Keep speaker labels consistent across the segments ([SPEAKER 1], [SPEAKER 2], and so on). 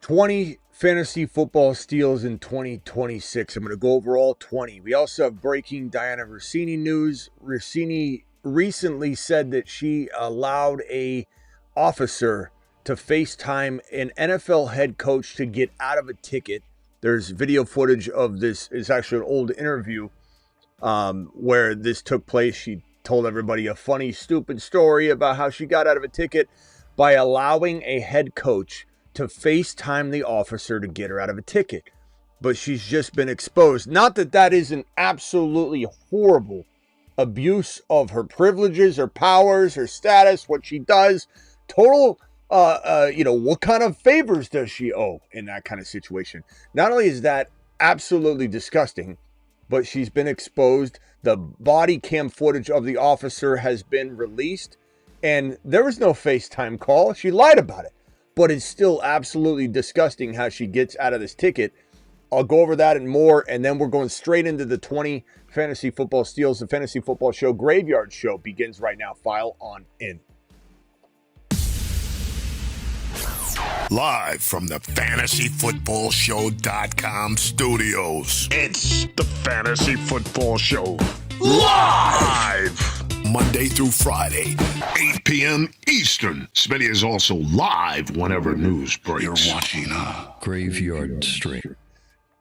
[SPEAKER 1] 20 fantasy football steals in 2026. I'm going to go over all 20. We also have breaking Diana Russini news. Russini recently said that she allowed a officer to FaceTime an NFL head coach to get out of a ticket. There's video footage of this. It's actually an old interview where this took place. She told everybody a funny, stupid story about how she got out of a ticket by allowing a head coach to FaceTime the officer to get her out of a ticket. But she's just been exposed. Not that that isn't absolutely horrible abuse of her privileges, her powers, her status, what she does. Total, what kind of favors does she owe in that kind of situation? Not only is that absolutely disgusting, but she's been exposed. The body cam footage of the officer has been released, and there was no FaceTime call. She lied about it. But it's still absolutely disgusting how she gets out of this ticket. I'll go over that and more, and then we're going straight into the 20 fantasy football steals. The Fantasy Football Show Graveyard Show begins right now. File on in.
[SPEAKER 2] Live from the FantasyFootballShow.com studios.
[SPEAKER 3] It's the Fantasy Football Show.
[SPEAKER 2] Live! Monday through Friday, 8 p.m. Eastern. Smitty is also live whenever news breaks.
[SPEAKER 4] You're watching a Graveyard Stream.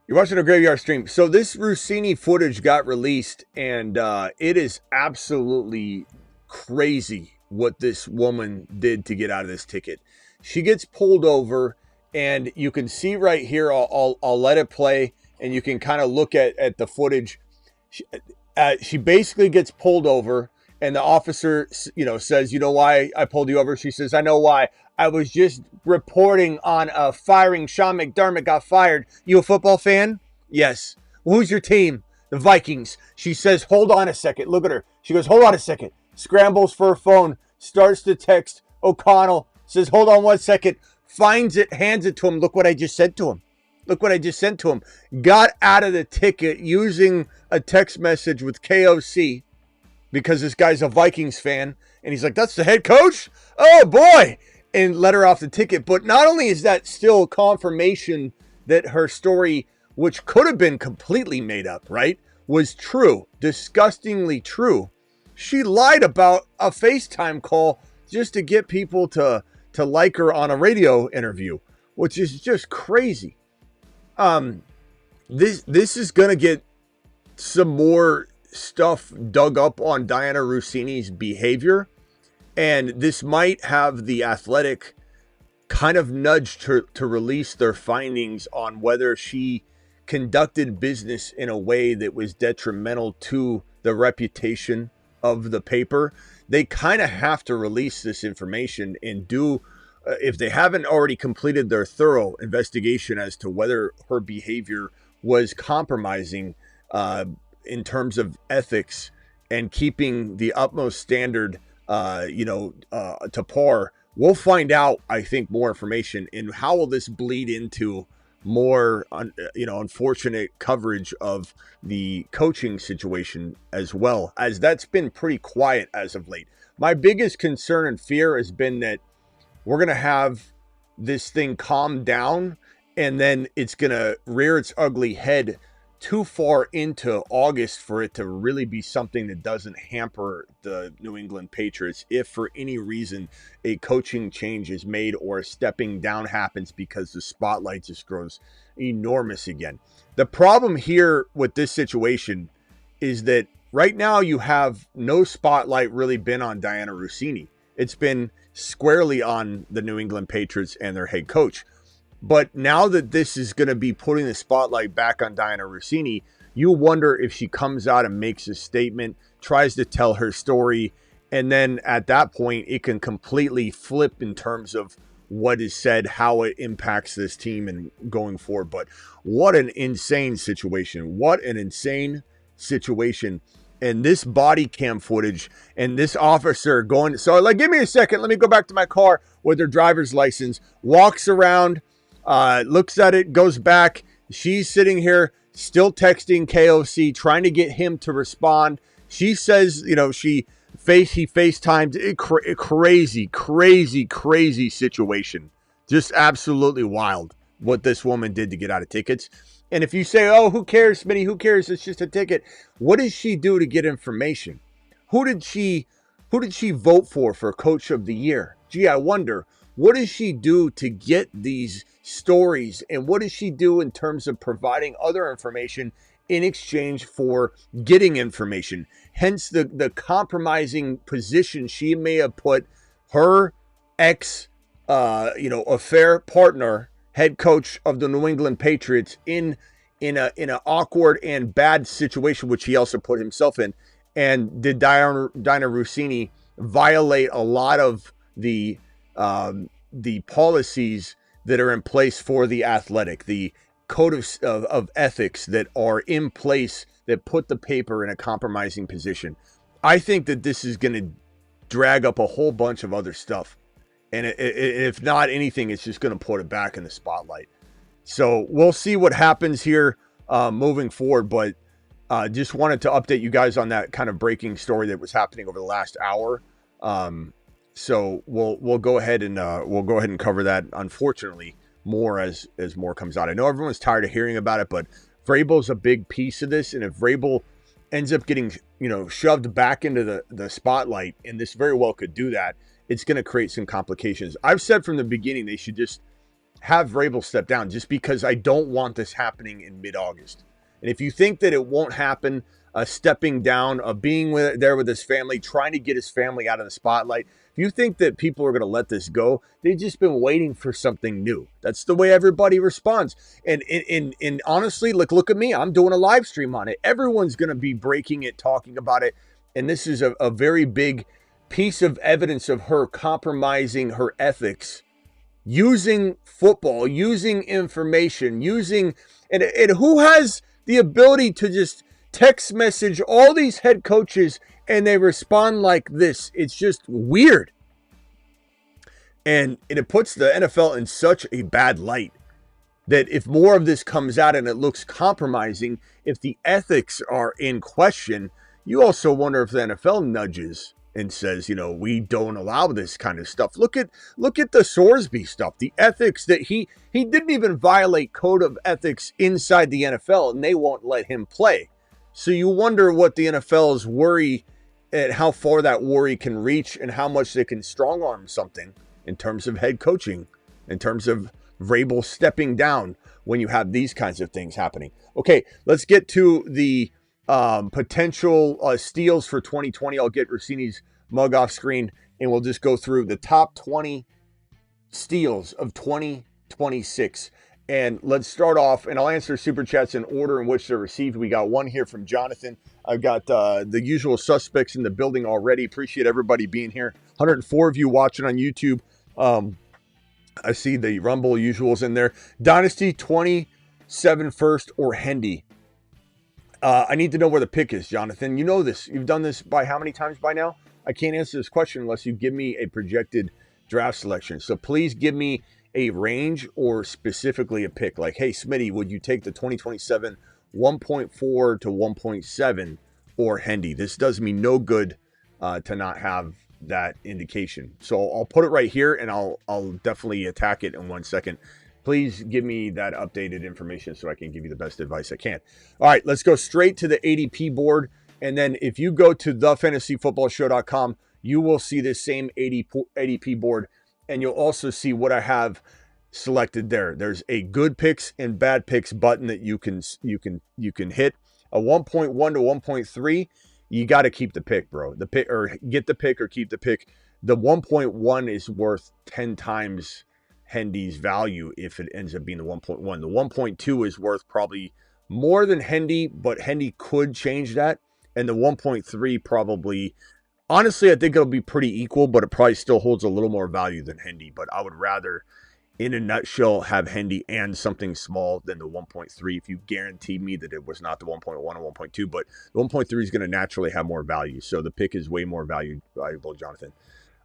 [SPEAKER 1] You're watching a Graveyard Stream. So this Russini footage got released, and it is absolutely crazy what this woman did to get out of this ticket. She gets pulled over, and you can see right here, I'll let it play, and you can kind of look at the footage. She basically gets pulled over, and the officer, says, "You know why I pulled you over?" She says, "I know why. I was just reporting on firing Sean McDermott got fired. You a football fan?" "Yes." "Who's your team?" "The Vikings." She says, "Hold on a second." Look at her. She goes, "Hold on a second." Scrambles for her phone, starts to text O'Connell, says, "Hold on 1 second." Finds it, hands it to him. Look what I just sent to him. Look what I just sent to him. Got out of the ticket using a text message with KOC. Because this guy's a Vikings fan, and he's like, "That's the head coach? Oh, boy!" And let her off the ticket. But not only is that still confirmation that her story, which could have been completely made up, right, was true, disgustingly true. She lied about a FaceTime call just to get people to like her on a radio interview, which is just crazy. This is going to get some more stuff dug up on Diana Russini's behavior, and this might have the Athletic kind of nudged her to release their findings on whether she conducted business in a way that was detrimental to the reputation of the paper. They kind of have to release this information and do, if they haven't already completed their thorough investigation as to whether her behavior was compromising in terms of ethics and keeping the utmost standard, to par. We'll find out, I think, more information. And how will this bleed into more, unfortunate coverage of the coaching situation as well, as that's been pretty quiet as of late. My biggest concern and fear has been that we're going to have this thing calm down, and then it's going to rear its ugly head too far into August for it to really be something that doesn't hamper the New England Patriots if for any reason a coaching change is made or a stepping down happens because the spotlight just grows enormous again. The problem here with this situation is that right now you have no spotlight really been on Diana Russini. It's been squarely on the New England Patriots and their head coach. But now that this is going to be putting the spotlight back on Diana Russini, you wonder if she comes out and makes a statement, tries to tell her story, and then at that point, it can completely flip in terms of what is said, how it impacts this team and going forward. But what an insane situation. What an insane situation. And this body cam footage and this officer going, so like, give me a second. Let me go back to my car with her driver's license, walks around, looks at it, goes back. She's sitting here still texting KOC, trying to get him to respond. She says, he FaceTimed. Crazy situation. Just absolutely wild. what this woman did to get out of tickets. And if you say, oh, who cares, Smitty, who cares? It's just a ticket. What did she do to get information? Who did she vote for Coach of the Year? Gee, I wonder, what does she do to get these stories? And what does she do in terms of providing other information in exchange for getting information? Hence the compromising position she may have put her affair partner, head coach of the New England Patriots, in an awkward and bad situation, which he also put himself in. And did Diana Russini violate a lot of the policies that are in place for the Athletic, the code of ethics that are in place that put the paper in a compromising position? I think that this is going to drag up a whole bunch of other stuff. And if not anything, it's just going to put it back in the spotlight. So we'll see what happens here moving forward. But just wanted to update you guys on that kind of breaking story that was happening over the last hour. So we'll go ahead and cover that. Unfortunately, more as more comes out. I know everyone's tired of hearing about it, but Vrabel's a big piece of this. And if Vrabel ends up getting shoved back into the spotlight, and this very well could do that, it's going to create some complications. I've said from the beginning they should just have Vrabel step down, just because I don't want this happening in mid-August. And if you think that it won't happen, stepping down, being there with his family, trying to get his family out of the spotlight, if you think that people are going to let this go, they've just been waiting for something new. That's the way everybody responds. And honestly, look at me. I'm doing a live stream on it. Everyone's going to be breaking it, talking about it. And this is a very big piece of evidence of her compromising her ethics, using football, using information, and who has the ability to just text message all these head coaches and they respond like this? It's just weird. And it puts the NFL in such a bad light that if more of this comes out and it looks compromising, if the ethics are in question, you also wonder if the NFL nudges and says, we don't allow this kind of stuff. Look at the Sorsby stuff, the ethics that he didn't even violate code of ethics inside the NFL, and they won't let him play. So you wonder what the NFL's worry, and how far that worry can reach, and how much they can strong arm something in terms of head coaching, in terms of Vrabel stepping down when you have these kinds of things happening. Okay, let's get to the potential steals for 2020. I'll get Russini's mug off screen, and we'll just go through the top 20 steals of 2026. And let's start off, and I'll answer super chats in order in which they're received. We got one here from Jonathan. I've got the usual suspects in the building already. Appreciate everybody being here. 104 of you watching on YouTube. I see the Rumble usuals in there. Dynasty 27 first or Hendy. I need to know where the pick is, Jonathan. You know this. You've done this by how many times by now? I can't answer this question unless you give me a projected draft selection. So please give me a range or specifically a pick. Like, hey, Smitty, would you take the 2027 1.4 to 1.7 or Hendy? This does me no good to not have that indication. So I'll put it right here, and I'll definitely attack it in 1 second. Please give me that updated information so I can give you the best advice I can. All right, let's go straight to the ADP board. And then if you go to thefantasyfootballshow.com, you will see this same ADP board, and you'll also see what I have selected there. There's a good picks and bad picks button that you can hit. A 1.1 to 1.3, you got to keep the pick, bro. The pick, or get the pick or keep the pick. The 1.1 is worth 10 times Hendy's value if it ends up being the 1.1. The 1.2 is worth probably more than Hendy, but Hendy could change that. And the 1.3 probably, honestly, I think it'll be pretty equal, but it probably still holds a little more value than Hendy. But I would rather, in a nutshell, have Hendy and something small than the 1.3 if you guarantee me that it was not the 1.1 or 1.2. But the 1.3 is going to naturally have more value. So the pick is way more valuable, Jonathan.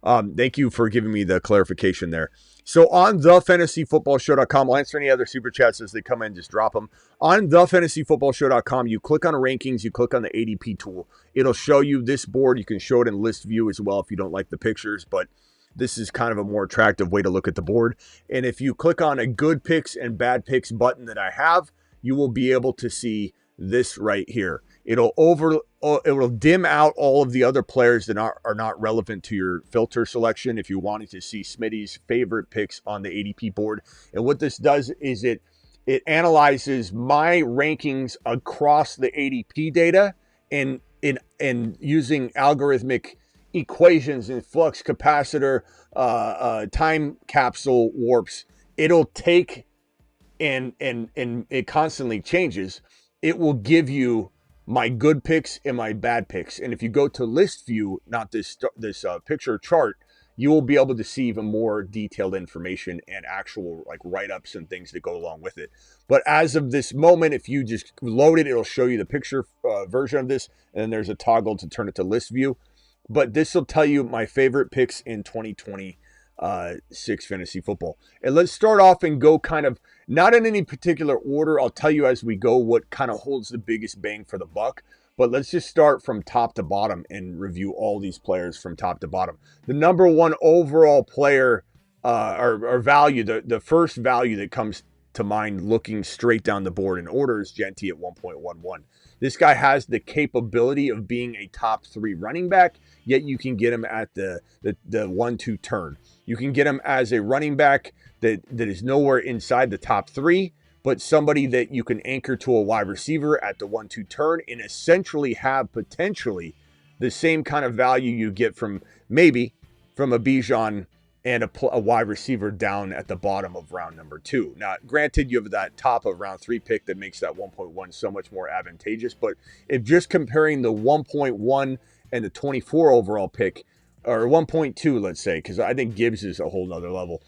[SPEAKER 1] Thank you for giving me the clarification there. So on thefantasyfootballshow.com, I'll answer any other super chats as they come in, just drop them. On thefantasyfootballshow.com, you click on rankings, you click on the ADP tool. It'll show you this board. You can show it in list view as well if you don't like the pictures, but this is kind of a more attractive way to look at the board. And if you click on a good picks and bad picks button that I have, you will be able to see this right here. It will dim out all of the other players that are not relevant to your filter selection if you wanted to see Smitty's favorite picks on the ADP board. And what this does is it analyzes my rankings across the ADP data, and using algorithmic equations and flux capacitor, time capsule warps, it'll take and it constantly changes. It will give you my good picks and my bad picks. And if you go to list view, not this picture chart, you will be able to see even more detailed information and actual like write-ups and things that go along with it. But as of this moment, if you just load it, it'll show you the picture version of this, and then there's a toggle to turn it to list view. But this will tell you my favorite picks in 2026 fantasy football. And let's start off and go kind of not in any particular order. I'll tell you as we go what kind of holds the biggest bang for the buck. But let's just start from top to bottom and review all these players from top to bottom. The number one overall player or value, the first value that comes to mind looking straight down the board in order is Genty at 1.11. This guy has the capability of being a top 3 running back, yet you can get him at the 1-2 turn. You can get him as a running back that is nowhere inside the top 3, but somebody that you can anchor to a wide receiver at the 1-2 turn and essentially have potentially the same kind of value you get from maybe from a Bijan and a wide receiver down at the bottom of round number 2. Now, granted, you have that top of round 3 pick that makes that 1.1 so much more advantageous, but if just comparing the 1.1 and the 24 overall pick, or 1.2, let's say, because I think Gibbs is a whole nother level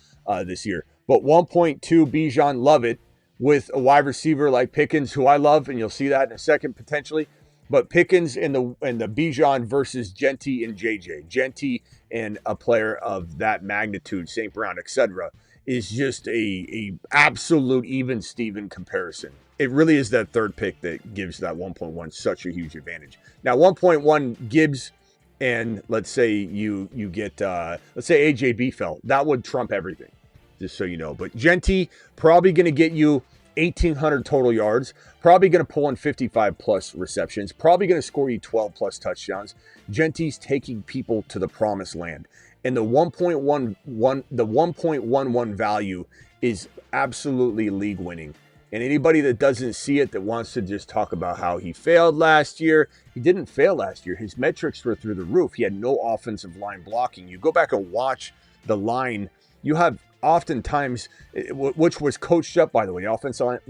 [SPEAKER 1] this year, but 1.2 Bijan, love it, with a wide receiver like Pickens, who I love, and you'll see that in a second potentially. But Pickens and the Bijan versus Genty and JJ. Genty and a player of that magnitude, St. Brown, etc., is just a absolute even Steven comparison. It really is that third pick that gives that 1.1 such a huge advantage. Now, 1.1 Gibbs, and let's say you get let's say AJ fell, that would trump everything, just so you know. But Genty probably going to get you 1,800 total yards, probably going to pull in 55 plus receptions, probably going to score you 12 plus touchdowns. Genty's taking people to the promised land. And the 1.11 value is absolutely league winning. And anybody that doesn't see it, that wants to just talk about how he failed last year, he didn't fail last year. His metrics were through the roof. He had no offensive line blocking. You go back and watch the line, you have oftentimes, which was coached up, by the way, the offensive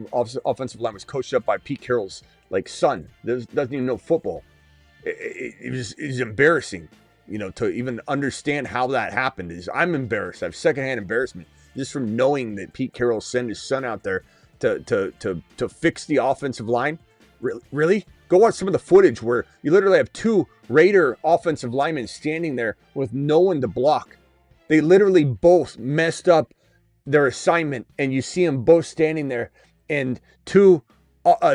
[SPEAKER 1] line was coached up by Pete Carroll's son. Doesn't even know football. It was embarrassing, to even understand how that happened. I'm embarrassed. I have secondhand embarrassment just from knowing that Pete Carroll sent his son out there to fix the offensive line. Really? Go watch some of the footage where you literally have 2 Raider offensive linemen standing there with no one to block. They literally both messed up their assignment, and you see them both standing there, and 2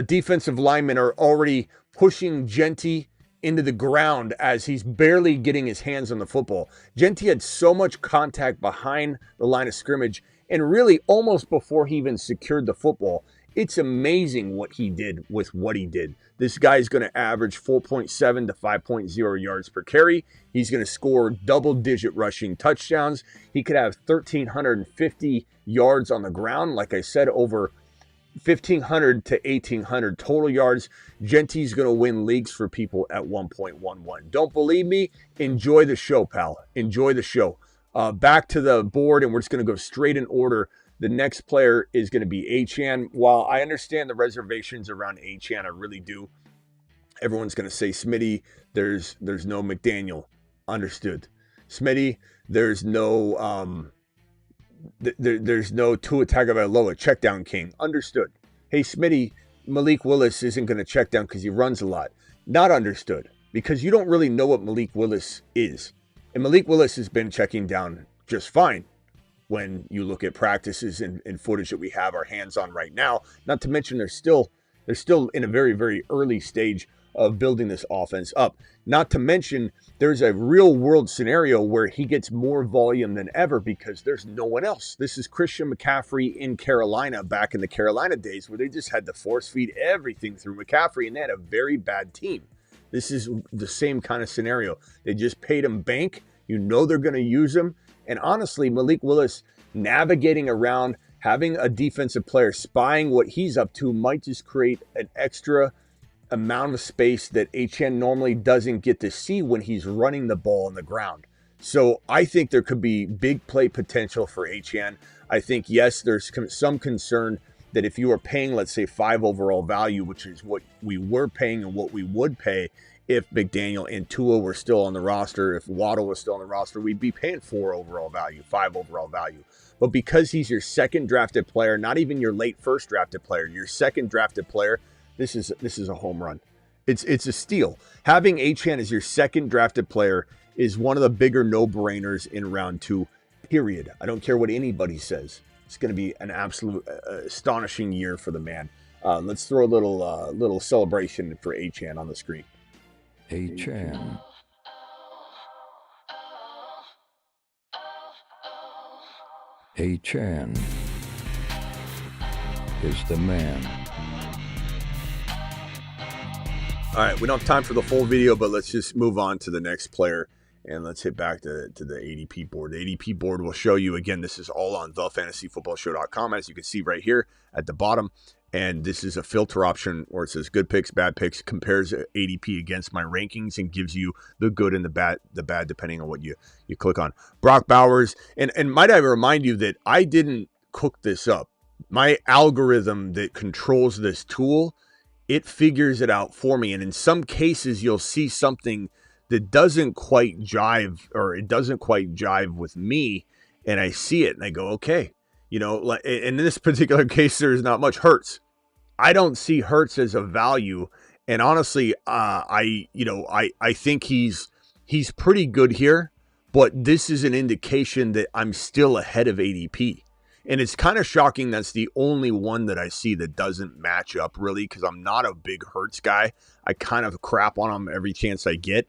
[SPEAKER 1] defensive linemen are already pushing Genty into the ground as he's barely getting his hands on the football. Genty had so much contact behind the line of scrimmage, and really almost before he even secured the football. It's amazing what he did with what he did. This guy's going to average 4.7 to 5.0 yards per carry. He's going to score double-digit rushing touchdowns. He could have 1,350 yards on the ground. Like I said, over 1,500 to 1,800 total yards. Genty's going to win leagues for people at 1.11. Don't believe me? Enjoy the show, pal. Enjoy the show. Back to the board, and we're just going to go straight in order. The next player is going to be Achane. While I understand the reservations around Achane, I really do. Everyone's going to say, Smitty, there's no McDaniel. Understood. Smitty, there's no there's no Tua Tagovailoa, check down king. Understood. Hey, Smitty, Malik Willis isn't going to check down because he runs a lot. Not understood, because you don't really know what Malik Willis is. And Malik Willis has been checking down just fine when you look at practices and footage that we have our hands on right now. Not to mention they're still in a very, very early stage of building this offense up. Not to mention, there's a real world scenario where he gets more volume than ever because there's no one else. This is Christian McCaffrey in Carolina back in the Carolina days where they just had to force feed everything through McCaffrey, and they had a very bad team. This is the same kind of scenario. They just paid him bank. You know they're going to use him. And honestly, Malik Willis navigating around, having a defensive player spying what he's up to might just create an extra amount of space that Achane normally doesn't get to see when he's running the ball on the ground. So I think there could be big play potential for Achane. I think, yes, there's some concern that if you are paying, let's say, 5 overall value, which is what we were paying and what we would pay if McDaniel and Tua were still on the roster, if Waddle was still on the roster, we'd be paying 4 overall value, 5 overall value. But because he's your second drafted player, not even your late first drafted player, your second drafted player, this is a home run. It's a steal. Having Achane as your second drafted player is one of the bigger no-brainers in round 2, period. I don't care what anybody says. It's going to be an absolute astonishing year for the man. Let's throw a little celebration for Achane on the screen.
[SPEAKER 4] Achane. Achane is the man.
[SPEAKER 1] All right, we don't have time for the full video, but let's just move on to the next player, and let's hit back to the ADP board. The ADP board will show you, again, this is all on thefantasyfootballshow.com, as you can see right here at the bottom, and this is a filter option where it says good picks, bad picks, compares ADP against my rankings, and gives you the good and the bad depending on what you click on. Brock Bowers, and might I remind you that I didn't cook this up. My algorithm that controls this tool, it figures it out for me. And in some cases, you'll see something that doesn't quite jive, or it doesn't quite jive with me. And I see it and I go, okay, like in this particular case, there's not much. Hurts. I don't see Hurts as a value. And honestly, I think he's pretty good here, but this is an indication that I'm still ahead of ADP. And it's kind of shocking that's the only one that I see that doesn't match up really, because I'm not a big Hurts guy. I kind of crap on him every chance I get.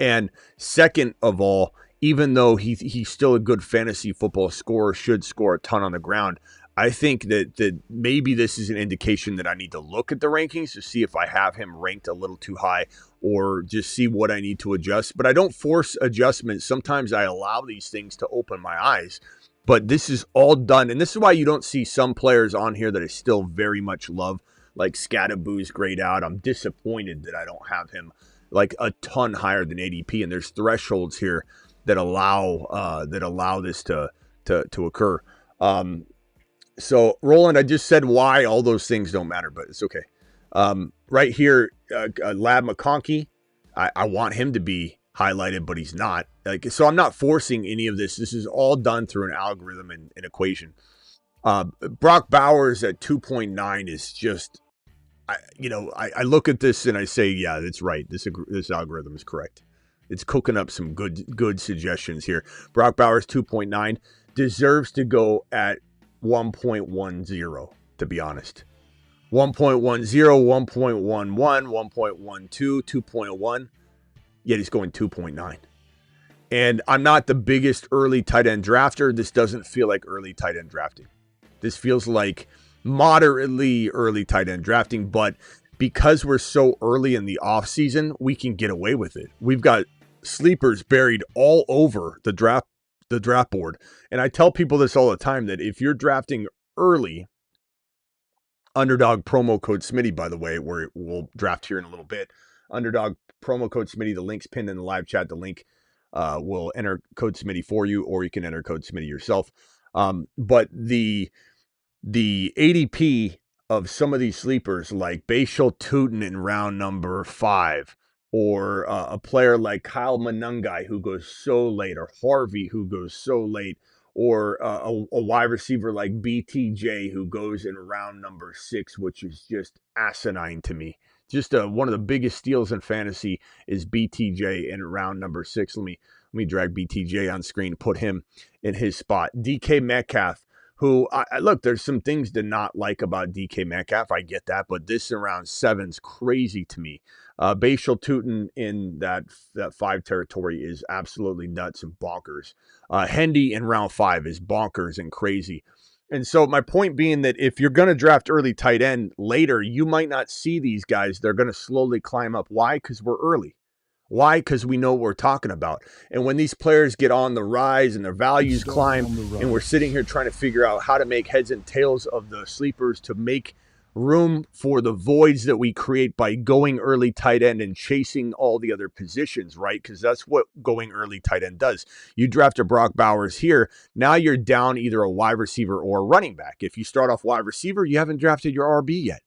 [SPEAKER 1] And second of all, even though he's still a good fantasy football scorer, should score a ton on the ground, I think that maybe this is an indication that I need to look at the rankings to see if I have him ranked a little too high, or just see what I need to adjust. But I don't force adjustments. Sometimes I allow these things to open my eyes. But this is all done, and this is why you don't see some players on here that I still very much love, like Scadaboo's grayed out. I'm disappointed that I don't have him like a ton higher than ADP, and there's thresholds here that allow this to occur. So Roland, I just said why all those things don't matter, but it's okay. Right here, Lab McConkey, I want him to be highlighted, but he's not. So I'm not forcing any of this. This is all done through an algorithm and an equation. Brock Bowers at 2.9 is just, I look at this and I say, yeah, that's right. This algorithm is correct. It's cooking up some good suggestions here. Brock Bowers 2.9 deserves to go at 1.10, to be honest. 1.10, 1.11, 1.12, 2.1. Yet he's going 2.9. And I'm not the biggest early tight end drafter. This doesn't feel like early tight end drafting. This feels like moderately early tight end drafting, but because we're so early in the offseason, we can get away with it. We've got sleepers buried all over the draft board. And I tell people this all the time, that if you're drafting early, Underdog promo code Smitty, by the way, where we'll draft here in a little bit, Underdog promo code Smitty, the link's pinned in the live chat. The link will enter code Smitty for you, or you can enter code Smitty yourself. But the ADP of some of these sleepers, like Bashal Tootin in round number 5, or a player like Kyle Monangai who goes so late, or Harvey who goes so late, or a wide receiver like BTJ who goes in round number 6, which is just asinine to me. Just one of the biggest steals in fantasy is BTJ in round number 6. Let me drag BTJ on screen, put him in his spot. DK Metcalf, who, look, there's some things to not like about DK Metcalf. I get that, but this in round 7's crazy to me. Bashal Tutin in that 5 territory is absolutely nuts and bonkers. Hendy in round 5 is bonkers and crazy. And so my point being that if you're going to draft early tight end later, you might not see these guys. They're going to slowly climb up. Why? Because we're early. Why? Because we know what we're talking about. And when these players get on the rise and their values climb, and we're sitting here trying to figure out how to make heads and tails of the sleepers to make room for the voids that we create by going early tight end and chasing all the other positions, right? Because that's what going early tight end does. You draft a Brock Bowers here. Now you're down either a wide receiver or a running back. If you start off wide receiver, you haven't drafted your RB yet.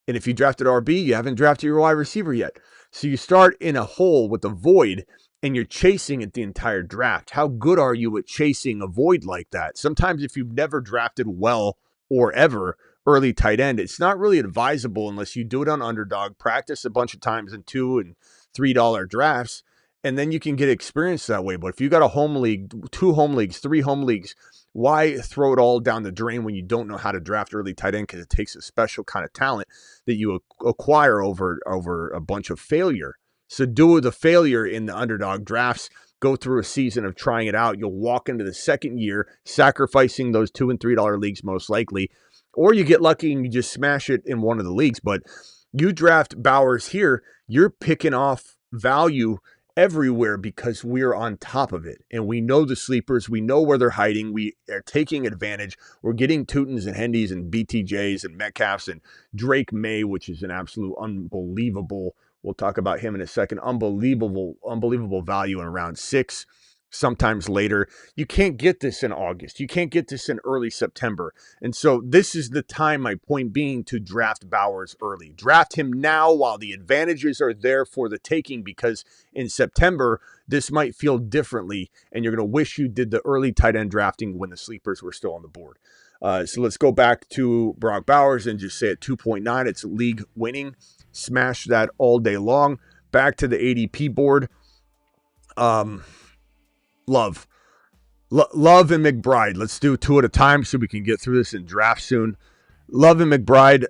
[SPEAKER 1] And if you drafted RB, you haven't drafted your wide receiver yet. So you start in a hole with a void and you're chasing it the entire draft. How good are you at chasing a void like that? Sometimes if you've never drafted well or ever early tight end, it's not really advisable unless you do it on underdog, practice a bunch of times in $2 and $3 drafts, and then you can get experience that way. But if you got a home league, 2 home leagues, 3 home leagues, why throw it all down the drain when you don't know how to draft early tight end? Because it takes a special kind of talent that you acquire over a bunch of failure. So do the failure in the underdog drafts. Go through a season of trying it out. You'll walk into the second year sacrificing those $2 and $3 leagues most likely, or you get lucky and you just smash it in one of the leagues. But you draft Bowers here, you're picking off value everywhere because we're on top of it. And we know the sleepers. We know where they're hiding. We are taking advantage. We're getting Tutins and Hendys and BTJs and Metcalfs and Drake May, which is an absolute unbelievable, we'll talk about him in a second, unbelievable value in round 6. Sometimes later. You can't get this in August. You can't get this in early September. And so this is the time, my point being, to draft Bowers early. Draft him now while the advantages are there for the taking, because in September, this might feel differently, and you're going to wish you did the early tight end drafting when the sleepers were still on the board. So let's go back to Brock Bowers and just say at 2.9, it's league winning. Smash that all day long. Back to the ADP board. Love and McBride. Let's do 2 at a time so we can get through this in draft soon. Love and McBride.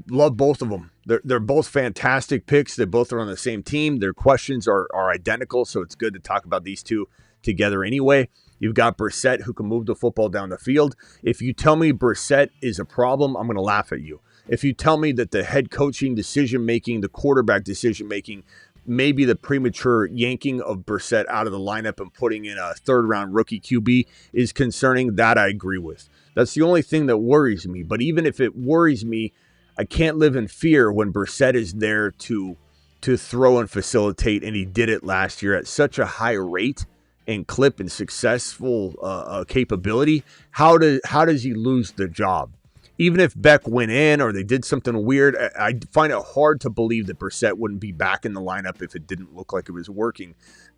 [SPEAKER 1] Love both of them. They're both fantastic picks. They both are on the same team. Their questions are identical, so it's good to talk about these two together anyway. You've got Brissett, who can move the football down the field. If you tell me Brissett is a problem, I'm going to laugh at you. If you tell me that the head coaching decision-making, the quarterback decision-making, maybe the premature yanking of Brissett out of the lineup and putting in a 3rd-round rookie QB is concerning, that I agree with. That's the only thing that worries me. But even if it worries me, I can't live in fear when Brissett is there to throw and facilitate, and he did it last year at such a high rate and clip and successful capability. How does he lose the job? Even if Beck went in or they did something weird, I find it hard to believe that Brissett wouldn't be back in the lineup if it didn't look like it was working.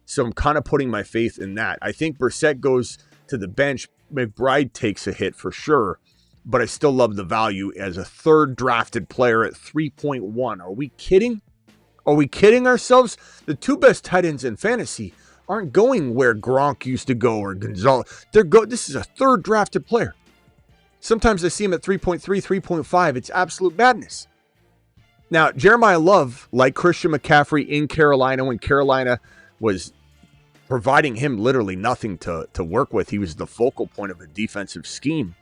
[SPEAKER 1] So I'm kind of putting my faith in that. I think Brissett goes to the bench. McBride takes a hit for sure, but I still love the value as a 3rd drafted player at 3.1. Are we kidding? Are we kidding ourselves? The 2 best tight ends in fantasy aren't going where Gronk used to go or Gonzalez. This is a 3rd drafted player. Sometimes I see him at 3.3, 3.5. It's absolute madness. Now, Jeremiah Love, like Christian McCaffrey in Carolina, when Carolina was providing him literally nothing to work with, he was the focal point of a defensive scheme.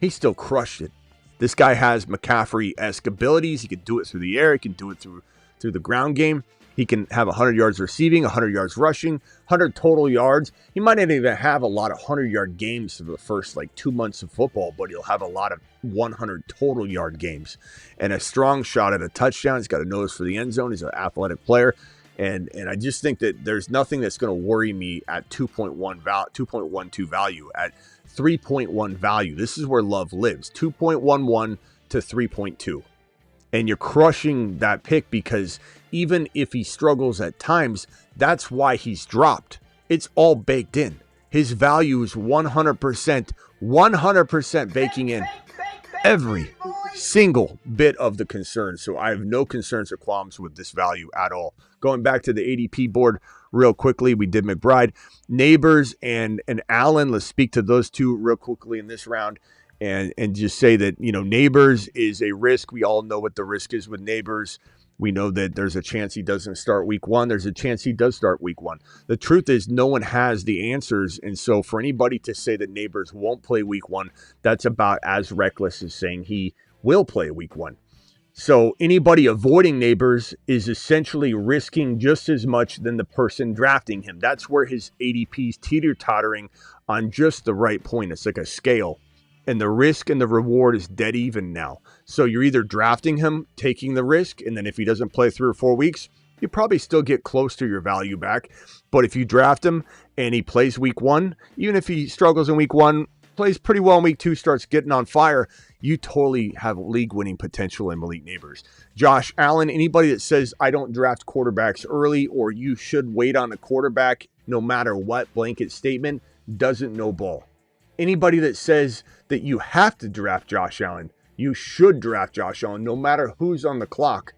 [SPEAKER 1] He still crushed it. This guy has McCaffrey-esque abilities. He can do it through the air. He can do it through the ground game. He can have 100 yards receiving, 100 yards rushing, 100 total yards. He might not even have a lot of 100-yard games for the first 2 months of football, but he'll have a lot of 100 total yard games and a strong shot at a touchdown. He's got a nose for the end zone. He's an athletic player. And I just think that there's nothing that's going to worry me at 2.12 value. At 3.1 value, this is where Love lives, 2.11 to 3.2. And you're crushing that pick because even if he struggles at times, that's why he's dropped. It's all baked in. His value is 100% baking in every single bit of the concern. So I have no concerns or qualms with this value at all. Going back to the ADP board, real quickly. We did McBride, Neighbors, and Allen. Let's speak to those two real quickly in this round, and just say that, Neighbors is a risk. We all know what the risk is with Neighbors. We know that there's a chance he doesn't start week one. There's a chance he does start week one. The truth is no one has the answers. And so for anybody to say that Neighbors won't play week one, that's about as reckless as saying he will play week one. So anybody avoiding Neighbors is essentially risking just as much than the person drafting him. That's where his ADP is teeter-tottering on just the right point. It's like a scale. And the risk and the reward is dead even now. So you're either drafting him, taking the risk, and then if he doesn't play 3 or 4 weeks, you probably still get close to your value back. But if you draft him and he plays week one, even if he struggles in week one, plays pretty well in week two, starts getting on fire, you totally have league-winning potential in Malik Neighbors. Josh Allen, anybody that says, I don't draft quarterbacks early or you should wait on a quarterback no matter what, blanket statement, doesn't know ball. Anybody that says that you have to draft Josh Allen, you should draft Josh Allen no matter who's on the clock,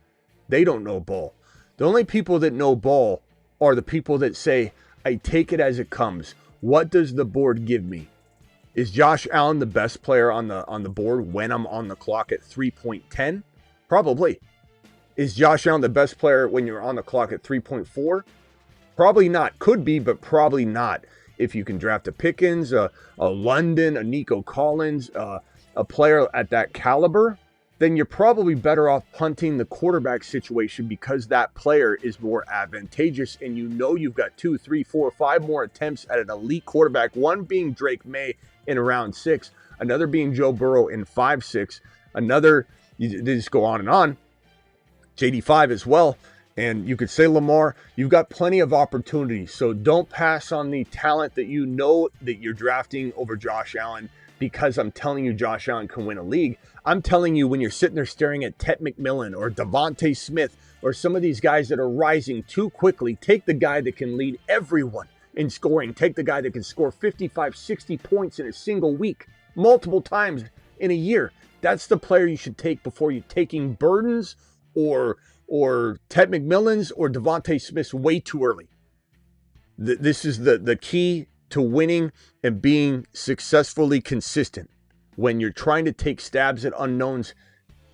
[SPEAKER 1] they don't know ball. The only people that know ball are the people that say, I take it as it comes. What does the board give me? Is Josh Allen the best player on the board when I'm on the clock at 3.10? Probably. Is Josh Allen the best player when you're on the clock at 3.4? Probably not. Could be, but probably not. If you can draft a Pickens, a London, a Nico Collins, a player at that caliber, then you're probably better off punting the quarterback situation because that player is more advantageous and you've got 2, 3, 4, 5 more attempts at an elite quarterback, one being Drake May in round 6, another being Joe Burrow in 5-6, another, they just go on and on, JD5 as well. And you could say Lamar, you've got plenty of opportunities. So don't pass on the talent that you know that you're drafting over Josh Allen because I'm telling you Josh Allen can win a league. I'm telling you when you're sitting there staring at Ted McMillan or Devontae Smith or some of these guys that are rising too quickly, take the guy that can lead everyone in scoring. Take the guy that can score 55, 60 points in a single week, multiple times in a year. That's the player you should take before you're taking burdens or Ted McMillan's or Devontae Smith's way too early. This is the key to winning and being successfully consistent. When you're trying to take stabs at unknowns,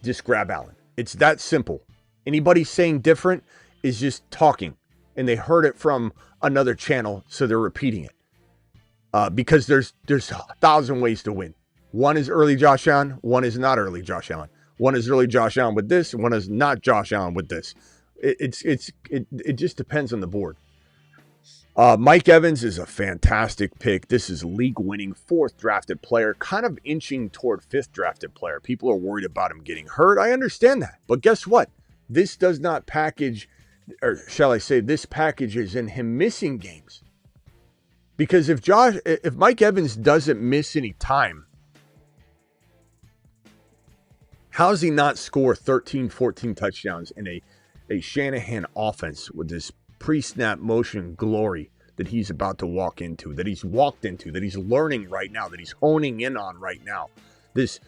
[SPEAKER 1] just grab Allen. It's that simple. Anybody saying different is just talking, and they heard it from another channel, so they're repeating it. Because there's 1,000 ways to win. One is early Josh Allen, one is not early Josh Allen. One is early Josh Allen with this, and one is not Josh Allen with this. It just depends on the board. Mike Evans is a fantastic pick. This is league-winning 4th drafted player, kind of inching toward 5th drafted player. People are worried about him getting hurt. I understand that. But guess what? This does not package, or shall I say, this packages in him missing games. Because if Mike Evans doesn't miss any time, how does he not score 13, 14 touchdowns in a Shanahan offense with this pre-snap motion glory that he's about to walk into, that he's walked into, that he's learning right now, that he's honing in on right now? This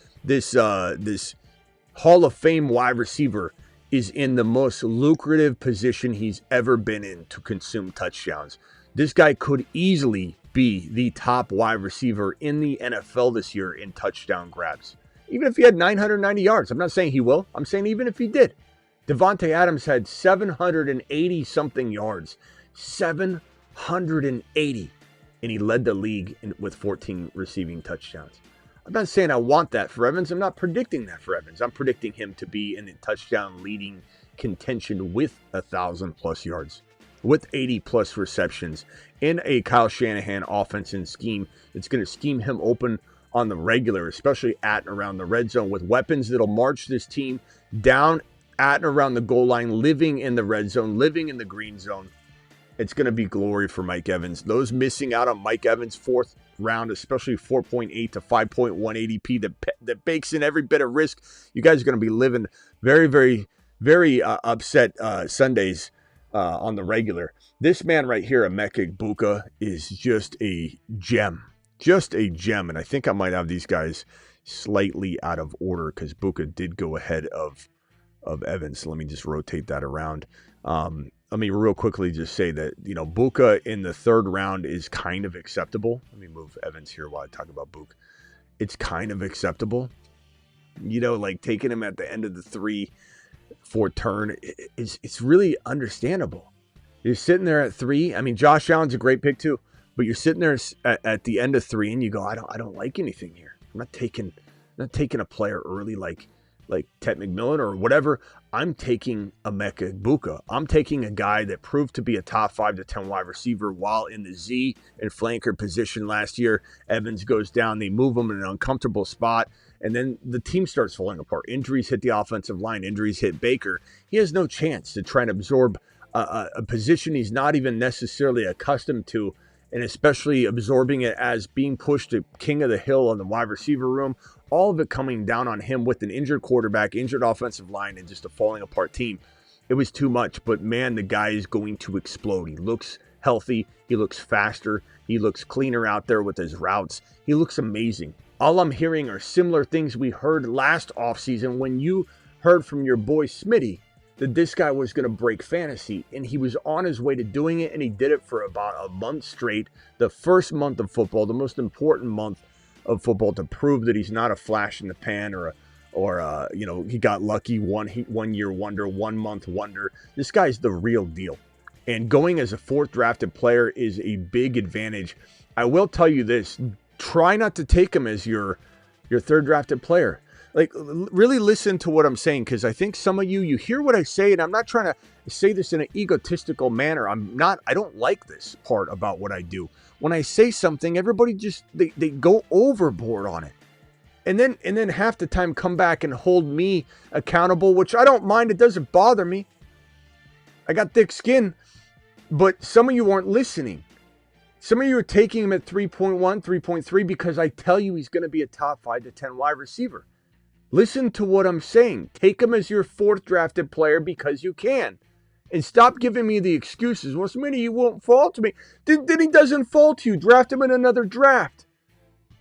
[SPEAKER 1] Hall of Fame wide receiver is in the most lucrative position he's ever been in to consume touchdowns. This guy could easily be the top wide receiver in the NFL this year in touchdown grabs. Even if he had 990 yards. I'm not saying he will. I'm saying even if he did. Devontae Adams had 780-something yards. 780. And he led the league with 14 receiving touchdowns. I'm not saying I want that for Evans. I'm not predicting that for Evans. I'm predicting him to be in the touchdown leading contention with 1,000-plus yards, with 80-plus receptions, in a Kyle Shanahan offense and scheme that's going to scheme him open on the regular, especially at and around the red zone, with weapons that'll march this team down at and around the goal line, living in the red zone, living in the green zone. It's going to be glory for Mike Evans. Those missing out on Mike Evans' 4th round, especially 4.8 to 5.1 ADP, that bakes in every bit of risk. You guys are going to be living very, very, very upset Sundays on the regular. This man right here, Emeka Egbuka, is just a gem. Just a gem. And I think I might have these guys slightly out of order because Buka did go ahead of Evans. So let me just rotate that around. let me real quickly just say that, Buka in the third round is kind of acceptable. Let me move Evans here while I talk about Buka. It's kind of acceptable. Like taking him at the end of the 3-4 turn, it's really understandable. You're sitting there at 3. I mean, Josh Allen's a great pick too, but you're sitting there at the end of 3 and you go, I don't like anything here. I'm not taking a player early like Ted McMillan or whatever. I'm taking Emeka Egbuka. I'm taking a guy that proved to be a top 5 to 10 wide receiver while in the Z and flanker position last year. Evans goes down. They move him in an uncomfortable spot. And then the team starts falling apart. Injuries hit the offensive line. Injuries hit Baker. He has no chance to try and absorb a position he's not even necessarily accustomed to, and especially absorbing it as being pushed to king of the hill on the wide receiver room. All of it coming down on him with an injured quarterback, injured offensive line, and just a falling apart team. It was too much, but man, the guy is going to explode. He looks healthy. He looks faster. He looks cleaner out there with his routes. He looks amazing. All I'm hearing are similar things we heard last offseason when you heard from your boy Smitty that this guy was going to break fantasy, and he was on his way to doing it, and he did it for about a month straight. The first month of football, the most important month of football, to prove that he's not a flash in the pan or he got lucky, one year wonder, 1 month wonder. This guy's the real deal. And going as a 4th drafted player is a big advantage. I will tell you this, try not to take him as your 3rd drafted player. Like, really listen to what I'm saying, because I think some of you hear what I say, and I'm not trying to say this in an egotistical manner. I don't like this part about what I do. When I say something, everybody just, they go overboard on it. And then half the time come back and hold me accountable, which I don't mind. It doesn't bother me. I got thick skin, but some of you aren't listening. Some of you are taking him at 3.1, 3.3 because I tell you he's going to be a top 5 to 10 wide receiver. Listen to what I'm saying. Take him as your 4th drafted player because you can. And stop giving me the excuses. Well, Smitty, he won't fall to me. Then he doesn't fall to you. Draft him in another draft.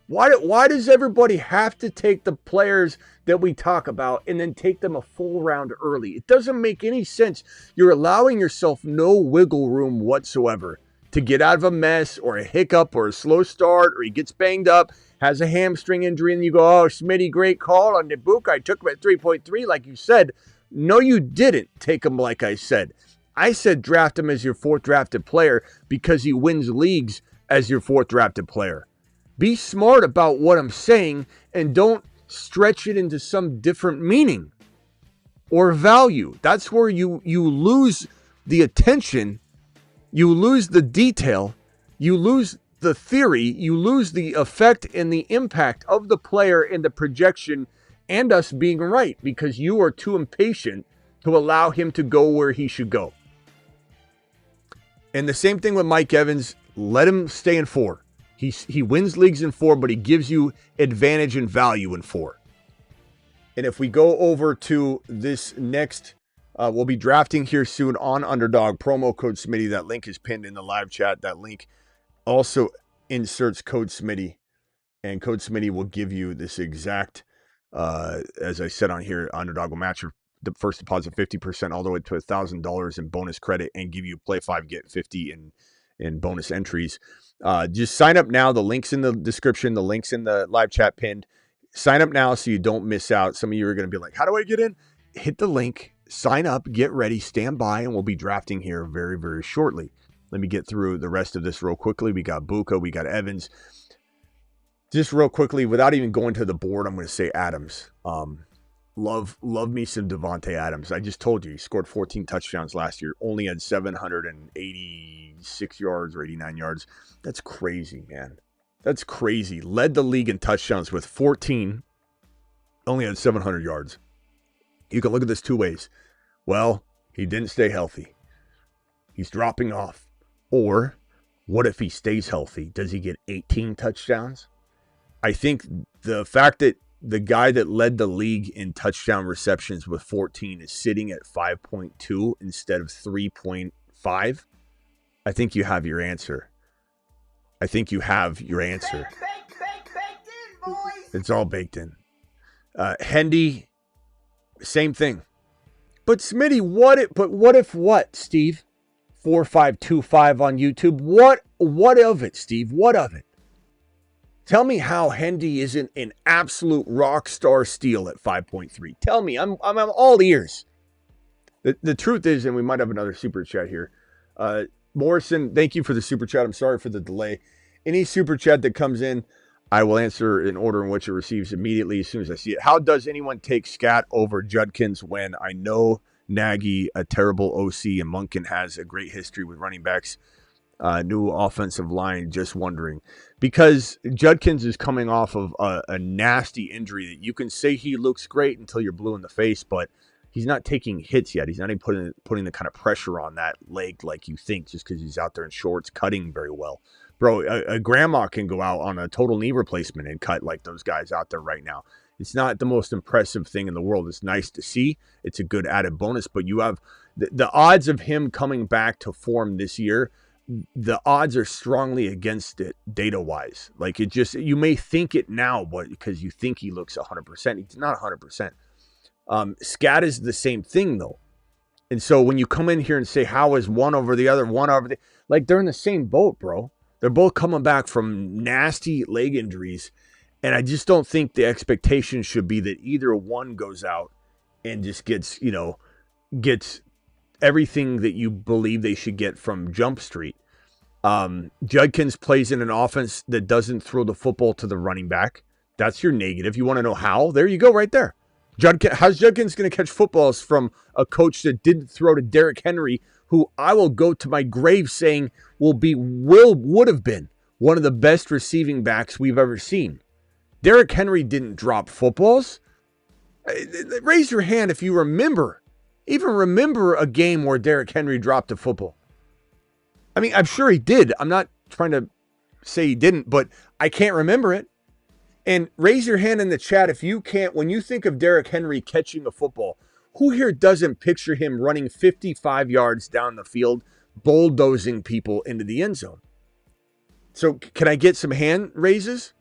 [SPEAKER 1] Why does everybody have to take the players that we talk about and then take them a full round early? It doesn't make any sense. You're allowing yourself no wiggle room whatsoever to get out of a mess or a hiccup or a slow start, or he gets banged up, has a hamstring injury, and you go, oh, Smitty, great call on the book. I took him at 3.3 like you said. No, you didn't take him like I said. I said draft him as your 4th drafted player because he wins leagues as your 4th drafted player. Be smart about what I'm saying and don't stretch it into some different meaning or value. That's where you lose the attention, you lose the detail, you lose the theory, you lose the effect and the impact of the player and the projection and us being right, because you are too impatient to allow him to go where he should go. And the same thing with Mike Evans. Let him stay in 4. He wins leagues in 4, but he gives you advantage and value in 4. And if we go over to this next, we'll be drafting here soon on Underdog. Promo code Smitty. That link is pinned in the live chat. That link also inserts code Smitty, and code Smitty will give you this exact, as I said on here, Underdog will match your first deposit 50% all the way to $1,000 in bonus credit and give you play 5, get 50 in bonus entries. Just sign up now. The link's in the description. The link's in the live chat pinned. Sign up now so you don't miss out. Some of you are going to be like, how do I get in? Hit the link, sign up, get ready, stand by, and we'll be drafting here very, very shortly. Let me get through the rest of this real quickly. We got Buka, we got Evans. Just real quickly, without even going to the board, I'm going to say Adams. Love me some Devontae Adams. I just told you, he scored 14 touchdowns last year, only had 786 yards or 89 yards. That's crazy, man. That's crazy. Led the league in touchdowns with 14, only had 700 yards. You can look at this 2 ways. Well, he didn't stay healthy. He's dropping off. Or what if he stays healthy? Does he get 18 touchdowns? I think the fact that the guy that led the league in touchdown receptions with 14 is sitting at 5.2 instead of 3.5. I think you have your answer. Baked in, boys. It's all baked in. Hendy, same thing. But Smitty, what if, Steve? 4525 on YouTube. What of it, Steve? What of it? Tell me how Hendy isn't an absolute rock star steal at 5.3. Tell me. I'm all ears. The truth is, and we might have another super chat here. Morrison, thank you for the super chat. I'm sorry for the delay. Any super chat that comes in, I will answer in order in which it receives immediately as soon as I see it. How does anyone take Scat over Judkins when I know Nagy, a terrible OC, and Monken has a great history with running backs? New offensive line, just wondering. Because Judkins is coming off of a nasty injury that you can say he looks great until you're blue in the face, but he's not taking hits yet. He's not even putting the kind of pressure on that leg like you think just because he's out there in shorts cutting very well. Bro, a grandma can go out on a total knee replacement and cut like those guys out there right now. It's not the most impressive thing in the world. It's nice to see. It's a good added bonus, but you have the odds of him coming back to form this year. The odds are strongly against it data-wise. Like it just, you may think it now, but because you think he looks 100%, he's not 100%. Scat is the same thing though. And so when you come in here and say, how is one over the other, like they're in the same boat, bro. They're both coming back from nasty leg injuries. And I just don't think the expectation should be that either one goes out and just gets everything that you believe they should get from Jump Street. Judkins plays in an offense that doesn't throw the football to the running back. That's your negative. You want to know how? There you go right there. How's Judkins going to catch footballs from a coach that didn't throw to Derrick Henry, who I will go to my grave saying would have been one of the best receiving backs we've ever seen. Derrick Henry didn't drop footballs. Raise your hand if you remember a game where Derrick Henry dropped a football. I mean, I'm sure he did. I'm not trying to say he didn't, but I can't remember it. And raise your hand in the chat if you can't, when you think of Derrick Henry catching a football, who here doesn't picture him running 55 yards down the field, bulldozing people into the end zone? So can I get some hand raises?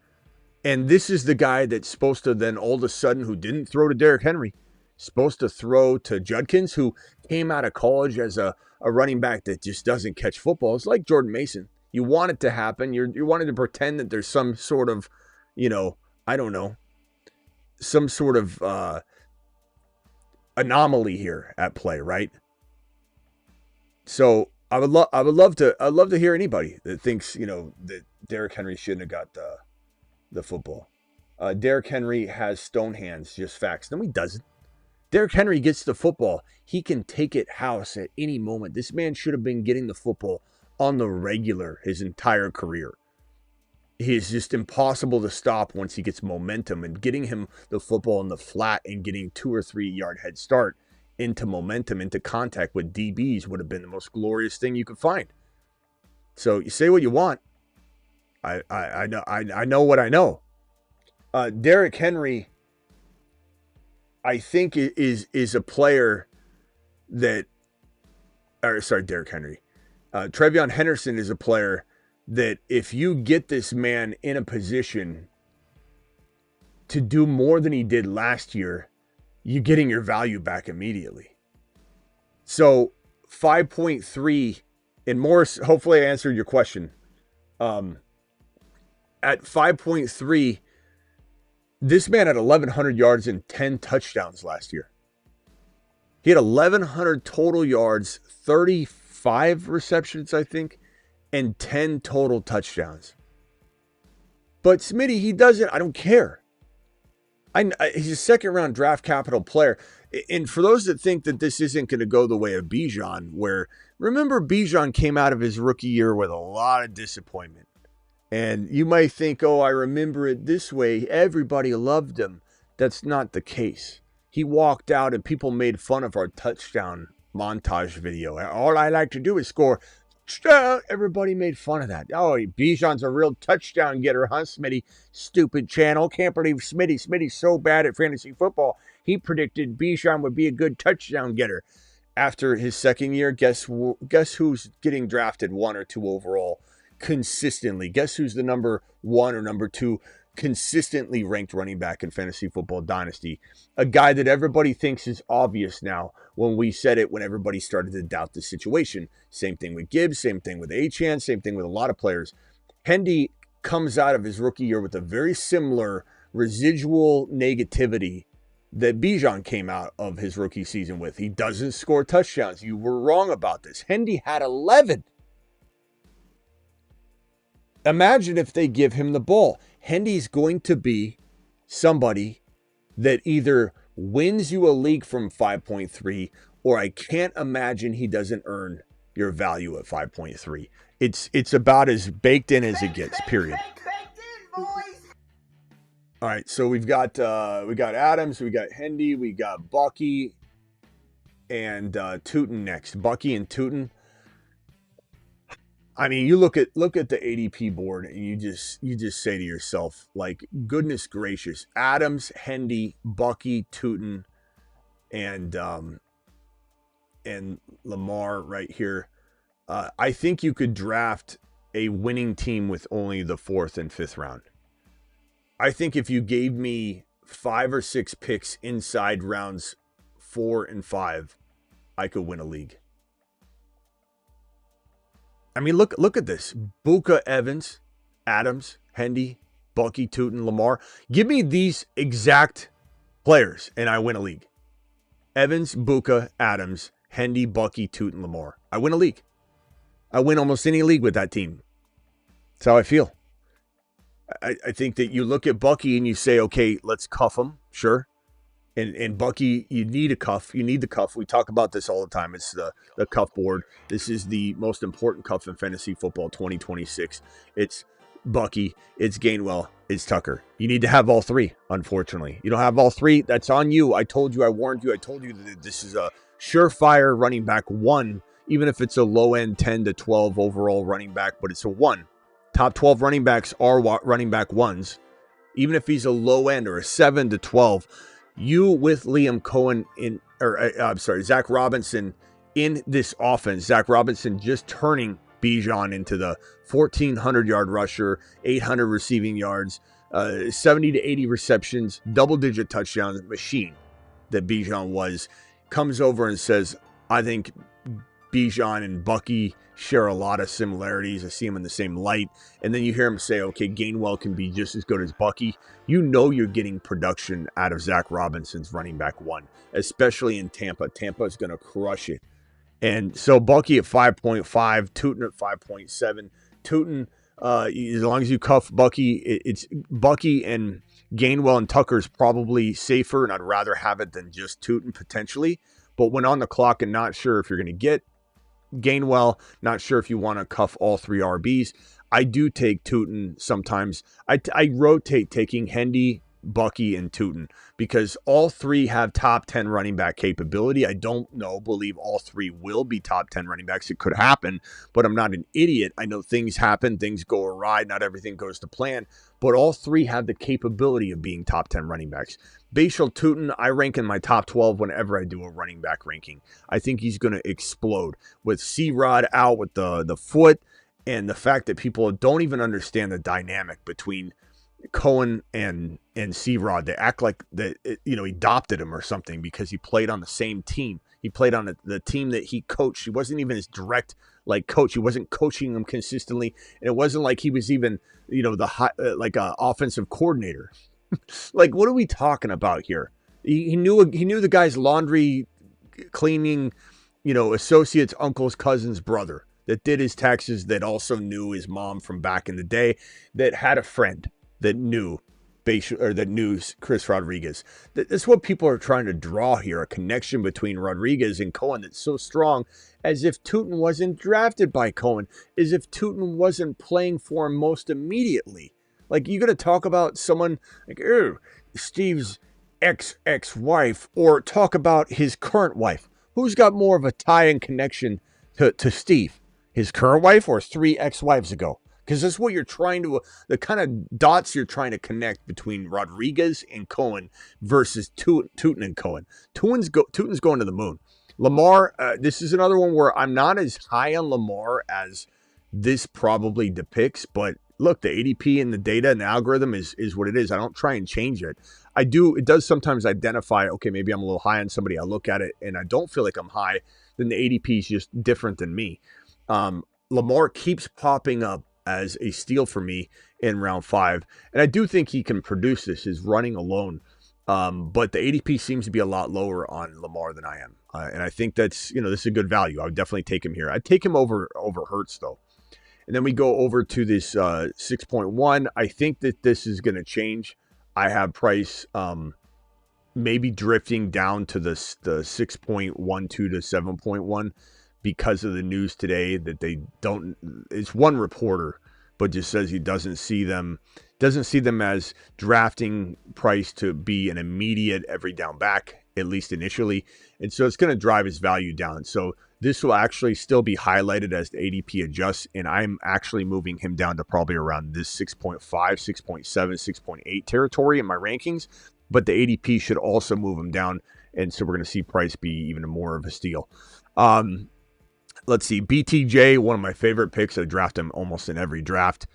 [SPEAKER 1] And this is the guy that's supposed to then all of a sudden, who didn't throw to Derrick Henry, supposed to throw to Judkins, who came out of college as a running back that just doesn't catch footballs, like Jordan Mason. You want it to happen. You wanted to pretend that there's some sort of, I don't know, some sort of anomaly here at play, right? So I'd love to hear anybody that thinks, that Derrick Henry shouldn't have got the football. Derrick Henry has stone hands, just facts. No, he doesn't. Derrick Henry gets the football. He can take it house at any moment. This man should have been getting the football on the regular his entire career. He is just impossible to stop once he gets momentum, and getting him the football in the flat and getting 2 or 3 yard head start into momentum, into contact with DBs would have been the most glorious thing you could find. So you say what you want. I know what I know. Derrick Henry, I think is a player that, Derrick Henry. Trevion Henderson is a player that if you get this man in a position to do more than he did last year, you're getting your value back immediately. So 5.3, and Morris, hopefully I answered your question. At 5.3, this man had 1,100 yards and 10 touchdowns last year. He had 1,100 total yards, 35 receptions, I think, and 10 total touchdowns. But Smitty, he doesn't, I don't care. He's a second-round draft capital player. And for those that think that this isn't going to go the way of Bijan, where, remember, Bijan came out of his rookie year with a lot of disappointment. And you might think, oh, I remember it this way. Everybody loved him. That's not the case. He walked out and people made fun of our touchdown montage video. All I like to do is score. Everybody made fun of that. Oh, Bijan's a real touchdown getter, huh, Smitty? Stupid channel. Can't believe Smitty. Smitty's so bad at fantasy football. He predicted Bijan would be a good touchdown getter. After his second year, guess who's getting drafted 1 or 2 overall consistently? Guess who's the number 1 or number 2 consistently ranked running back in fantasy football dynasty, a guy that everybody thinks is obvious now when we said it, when everybody started to doubt the situation. Same thing with Gibbs, same thing with Achane, same thing with a lot of players. Hendy comes out of his rookie year with a very similar residual negativity that Bijan came out of his rookie season with. He doesn't score touchdowns. You were wrong about this. Hendy had 11. Imagine if they give him the ball. Hendy's going to be somebody that either wins you a league from 5.3, or I can't imagine he doesn't earn your value at 5.3. It's about as baked in as it gets, period. All right, so we got Adams, we got Hendy, we got Bucky, and Tootin next. Bucky and Tootin. I mean, you look at the ADP board and you just say to yourself, like, goodness gracious, Adams, Hendy, Bucky, Tootin, and Lamar right here. I think you could draft a winning team with only the 4th and 5th round. I think if you gave me 5 or 6 picks inside rounds 4 and 5, I could win a league. I mean, look at this. Buka, Evans, Adams, Hendy, Bucky, Tootin, Lamar. Give me these exact players and I win a league. Evans, Buka, Adams, Hendy, Bucky, Tootin, Lamar. I win a league. I win almost any league with that team. That's how I feel. I think that you look at Bucky and you say, okay, let's cuff him. Sure. And Bucky, you need a cuff. You need the cuff. We talk about this all the time. It's the cuff board. This is the most important cuff in fantasy football 2026. It's Bucky, it's Gainwell, it's Tucker. You need to have all three, unfortunately. You don't have all three, that's on you. I told you, I warned you, I told you that this is a surefire running back 1, even if it's a low-end 10 to 12 overall running back, but it's a 1. Top 12 running backs are running back 1s. Even if he's a low end or a 7 to 12, you with Liam Cohen Zach Robinson in this offense. Zach Robinson just turning Bijan into the 1,400-yard rusher, 800 receiving yards, 70 to 80 receptions, double-digit touchdowns machine that Bijan was, comes over and says, I think Bijan and Bucky share a lot of similarities. I see him in the same light. And then you hear him say, okay, Gainwell can be just as good as Bucky. You know you're getting production out of Zach Robinson's running back 1, especially in Tampa. Tampa is going to crush it. And so Bucky at 5.5, Tootin at 5.7. Tootin, as long as you cuff Bucky, it's Bucky and Gainwell and Tucker's probably safer, and I'd rather have it than just Tootin potentially. But when on the clock and not sure if you're going to get Gainwell, not sure if you want to cuff all 3 RBs, I do take Tootin sometimes. I rotate taking Hendy, Bucky, and Tootin because all 3 have top 10 running back capability. I don't believe all 3 will be top 10 running backs. It could happen, but I'm not an idiot. I know things happen, things go awry, not everything goes to plan, but all 3 have the capability of being top 10 running backs. Bashal Tootin, I rank in my top 12 whenever I do a running back ranking. I think he's going to explode with C-Rod out with the foot, and the fact that people don't even understand the dynamic between Cohen and C-Rod. They act like that, he adopted him or something because he played on the same team. He played on the team that he coached. He wasn't even his direct coach. He wasn't coaching him consistently, and it wasn't like he was even a offensive coordinator. Like, what are we talking about here? He knew the guy's laundry cleaning, associate's uncle's cousin's brother that did his taxes, that also knew his mom from back in the day, that had a friend that knew Chris Rodriguez. That's what people are trying to draw here, a connection between Rodriguez and Cohen that's so strong, as if Tootin wasn't drafted by Cohen, as if Tootin wasn't playing for him most immediately. Like, you're going to talk about someone like, Steve's ex-wife, or talk about his current wife. Who's got more of a tie and connection to Steve? His current wife or 3 ex-wives ago? Because that's what you're trying to, the kind of dots you're trying to connect between Rodriguez and Cohen versus Tootin and Cohen. Tootin's going to the moon. Lamar, this is another one where I'm not as high on Lamar as this probably depicts, but look, the ADP and the data and the algorithm is what it is. I don't try and change it. It does sometimes identify, okay, maybe I'm a little high on somebody. I look at it and I don't feel like I'm high. Then the ADP is just different than me. Lamar keeps popping up as a steal for me in round 5. And I do think he can produce this, his running alone. But the ADP seems to be a lot lower on Lamar than I am. And I think that's, this is a good value. I would definitely take him here. I'd take him over Hurts, though. And then we go over to this 6.1. I think that this is going to change. I have Price maybe drifting down to the 6.12 to 7.1 because of the news today that they don't. It's one reporter, but just says he doesn't see them as drafting Price to be an immediate every down back, at least initially. And so it's going to drive his value down. So this will actually still be highlighted as the ADP adjusts, and I'm actually moving him down to probably around this 6.5, 6.7, 6.8 territory in my rankings. But the ADP should also move him down, and so we're going to see Price be even more of a steal. Let's see, BTJ, one of my favorite picks. I draft him almost in every draft.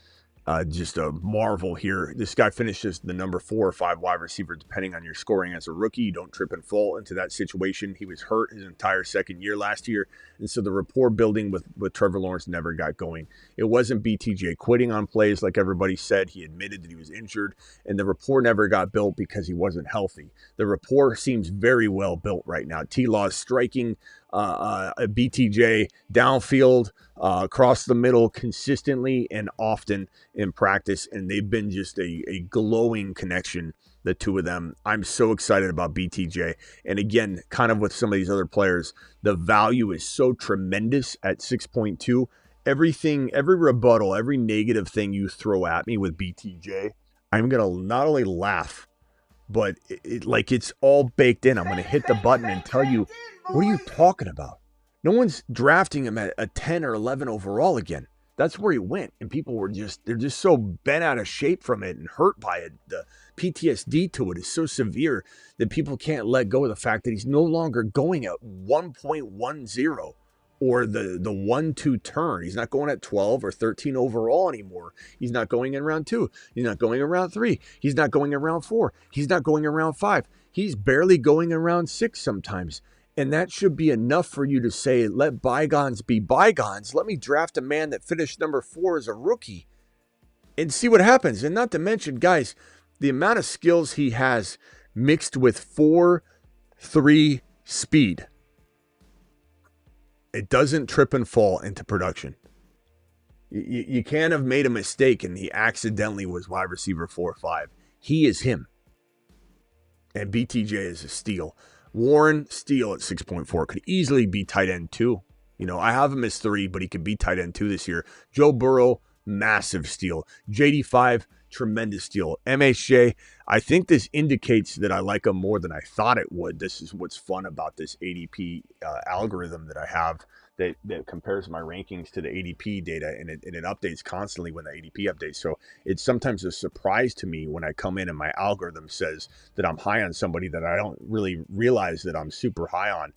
[SPEAKER 1] Just a marvel here. This guy finishes the number 4 or 5 wide receiver, depending on your scoring as a rookie. You don't trip and fall into that situation. He was hurt his entire second year last year. And so the rapport building with Trevor Lawrence never got going. It wasn't BTJ quitting on plays like everybody said. He admitted that he was injured, and the rapport never got built because he wasn't healthy. The rapport seems very well built right now. T-Law is striking a BTJ downfield, across the middle consistently and often in practice, and they've been just a glowing connection, the two of them. I'm so excited about BTJ. And again, kind of with some of these other players, the value is so tremendous at 6.2. Everything, every rebuttal, every negative thing you throw at me with BTJ, I'm going to not only laugh, but it's all baked in. I'm going to hit the button and tell you, what are you talking about? No one's drafting him at a 10 or 11 overall again. That's where he went. And people they're just so bent out of shape from it and hurt by it. The PTSD to it is so severe that people can't let go of the fact that he's no longer going at 1.10 or the 1-2 turn. He's not going at 12 or 13 overall anymore. He's not going in round 2. He's not going in round 3. He's not going in round 4. He's not going in round 5. He's barely going in round 6 sometimes. And that should be enough for you to say, let bygones be bygones. Let me draft a man that finished number 4 as a rookie and see what happens. And not to mention, guys, the amount of skills he has mixed with 4.3 speed. It doesn't trip and fall into production. You can't have made a mistake and he accidentally was wide receiver 4 or 5. He is him. And BTJ is a steal. Warren, steal at 6.4. Could easily be tight end 2. I have him as 3, but he could be tight end 2 this year. Joe Burrow, massive steal. JD5, tremendous steal. MHJ, I think this indicates that I like him more than I thought it would. This is what's fun about this ADP algorithm that I have that compares my rankings to the ADP data, and it updates constantly when the ADP updates. So it's sometimes a surprise to me when I come in and my algorithm says that I'm high on somebody that I don't really realize that I'm super high on.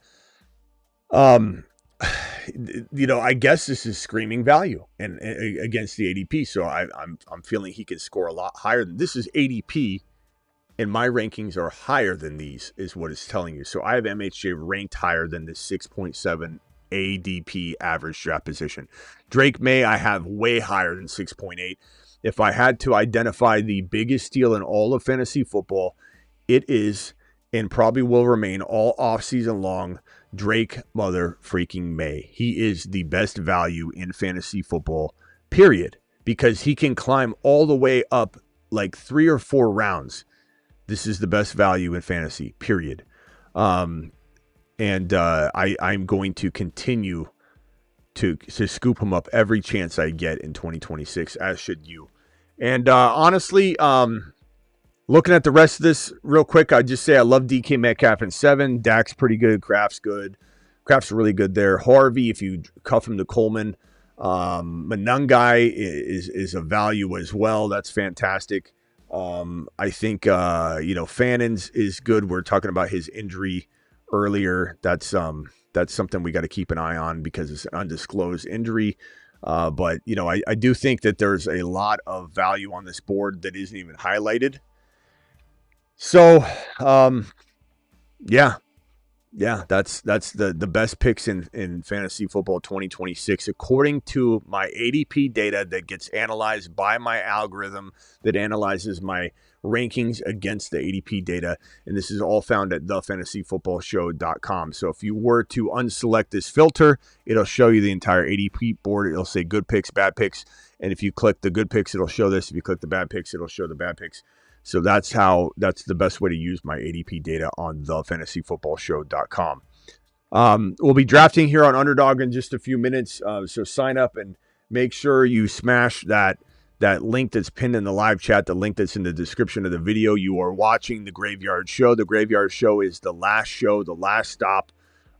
[SPEAKER 1] I guess this is screaming value and against the ADP. So I'm feeling he can score a lot higher than this is ADP, and my rankings are higher than these, is what it's telling you. So I have MHJ ranked higher than the 6.7 ADP average draft position. Drake May I have way higher than 6.8. If I had to identify the biggest steal in all of fantasy football, it is, and probably will remain all offseason long, Drake mother freaking May. He is the best value in fantasy football, period, because he can climb all the way up like 3 or 4 rounds. This is the best value in fantasy, period. And I'm going to continue to scoop him up every chance I get in 2026, as should you. And honestly, looking at the rest of this real quick, I'd just say I love DK Metcalf in 7. Dak's pretty good. Kraft's good. Kraft's really good there. Harvey, if you cuff him to Coleman. Manungai is a value as well. That's fantastic. I think, Fannon's is good. We're talking about his injury earlier. That's something we got to keep an eye on because it's an undisclosed injury. But, I do think that there's a lot of value on this board that isn't even highlighted. So, yeah, that's the best picks in fantasy football 2026, according to my ADP data that gets analyzed by my algorithm that analyzes my rankings against the ADP data. And this is all found at thefantasyfootballshow.com. So if you were to unselect this filter, it'll show you the entire ADP board. It'll say good picks, bad picks. And if you click the good picks, it'll show this. If you click the bad picks, it'll show the bad picks. So that's the best way to use my ADP data on thefantasyfootballshow.com. We'll be drafting here on Underdog in just a few minutes. So sign up and make sure you smash that link that's pinned in the live chat, the link that's in the description of the video. You are watching The Graveyard Show. The Graveyard Show is the last show, the last stop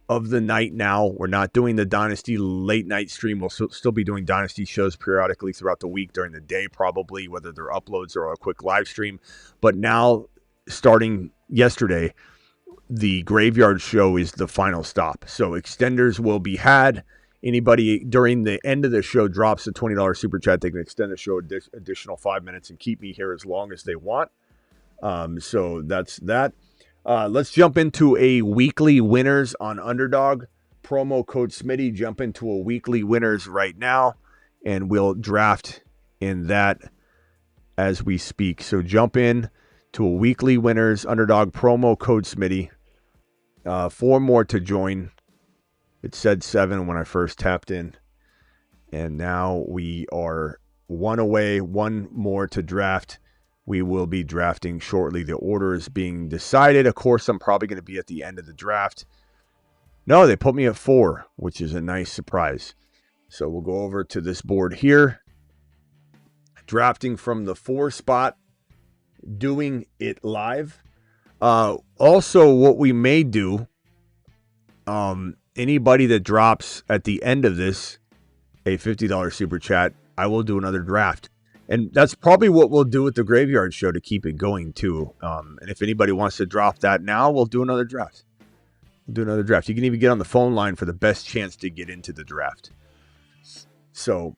[SPEAKER 1] of the night now. We're not doing the Dynasty late night stream. We'll still be doing Dynasty shows periodically throughout the week during the day, probably, whether they're uploads or a quick live stream. But now, starting yesterday, the Graveyard Show is the final stop. So extenders will be had. Anybody during the end of the show drops a $20 super chat, they can extend the show additional 5 minutes and keep me here as long as they want. So that's that. Let's jump into a weekly winners on Underdog. Promo code Smitty. Jump into a weekly winners right now, and we'll draft in that as we speak. So jump in to a weekly winners Underdog, promo code Smitty. 4 more to join. It said 7 when I first tapped in. And now we are 1 away, 1 more to draft. We will be drafting shortly. The order is being decided. Of course, I'm probably going to be at the end of the draft. No, they put me at 4, which is a nice surprise. So we'll go over to this board here. Drafting from the 4 spot. Doing it live. Also, what we may do, anybody that drops at the end of this a $50 super chat, I will do another draft. And that's probably what we'll do with the Graveyard Show to keep it going too. And if anybody wants to drop that now, we'll do another draft. You can even get on the phone line for the best chance to get into the draft. So,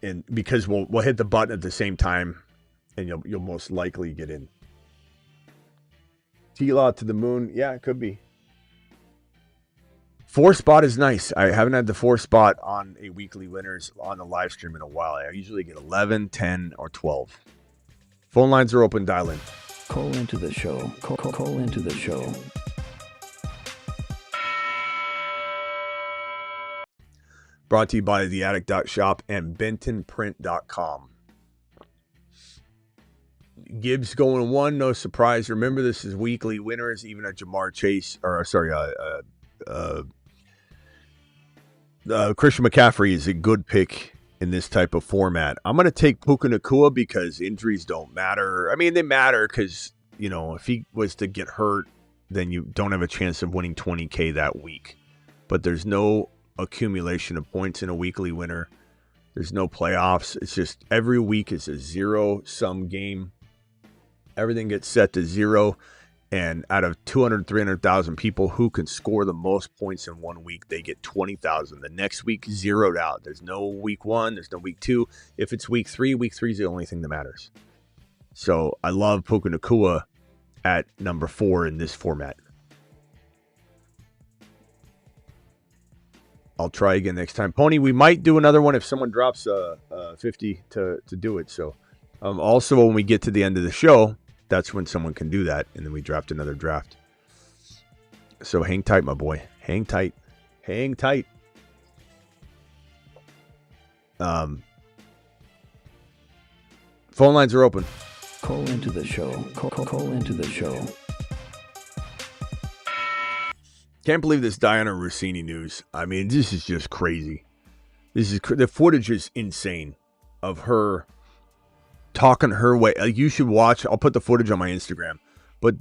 [SPEAKER 1] and because we'll hit the button at the same time, and you'll most likely get in. T-Law to the moon. Yeah, it could be. 4 spot is nice. I haven't had the 4 spot on a weekly winners on the live stream in a while. I usually get 11, 10, or 12. Phone lines are open. Dial in.
[SPEAKER 4] Call into the show. Call into the show.
[SPEAKER 1] Brought to you by theattic.shop and bentonprint.com. Gibbs going 1, no surprise. Remember, this is weekly winners, even at Jamar Chase, Christian McCaffrey is a good pick in this type of format. I'm going to take Puka Nacua because injuries don't matter. I mean, they matter because, if he was to get hurt, then you don't have a chance of winning $20K that week. But there's no accumulation of points in a weekly winner. There's no playoffs. It's just every week is a zero-sum game. Everything gets set to 0. And out of 200, 300,000 people who can score the most points in 1 week, they get 20,000. The next week, zeroed out. There's no week 1. There's no week 2. If it's week 3 is the only thing that matters. So I love Puka Nacua at number 4 in this format. I'll try again next time. Pony, we might do another one if someone drops 50 to do it. So also, when we get to the end of the show, that's when someone can do that, and then we draft another draft. So hang tight, my boy. Hang tight. Hang tight. Phone lines are open.
[SPEAKER 4] Call into the show. Call into the show.
[SPEAKER 1] Can't believe this Diana Russini news. I mean, this is just crazy. The footage is insane of her talking her way. Like, you should watch. I'll put the footage on my Instagram. But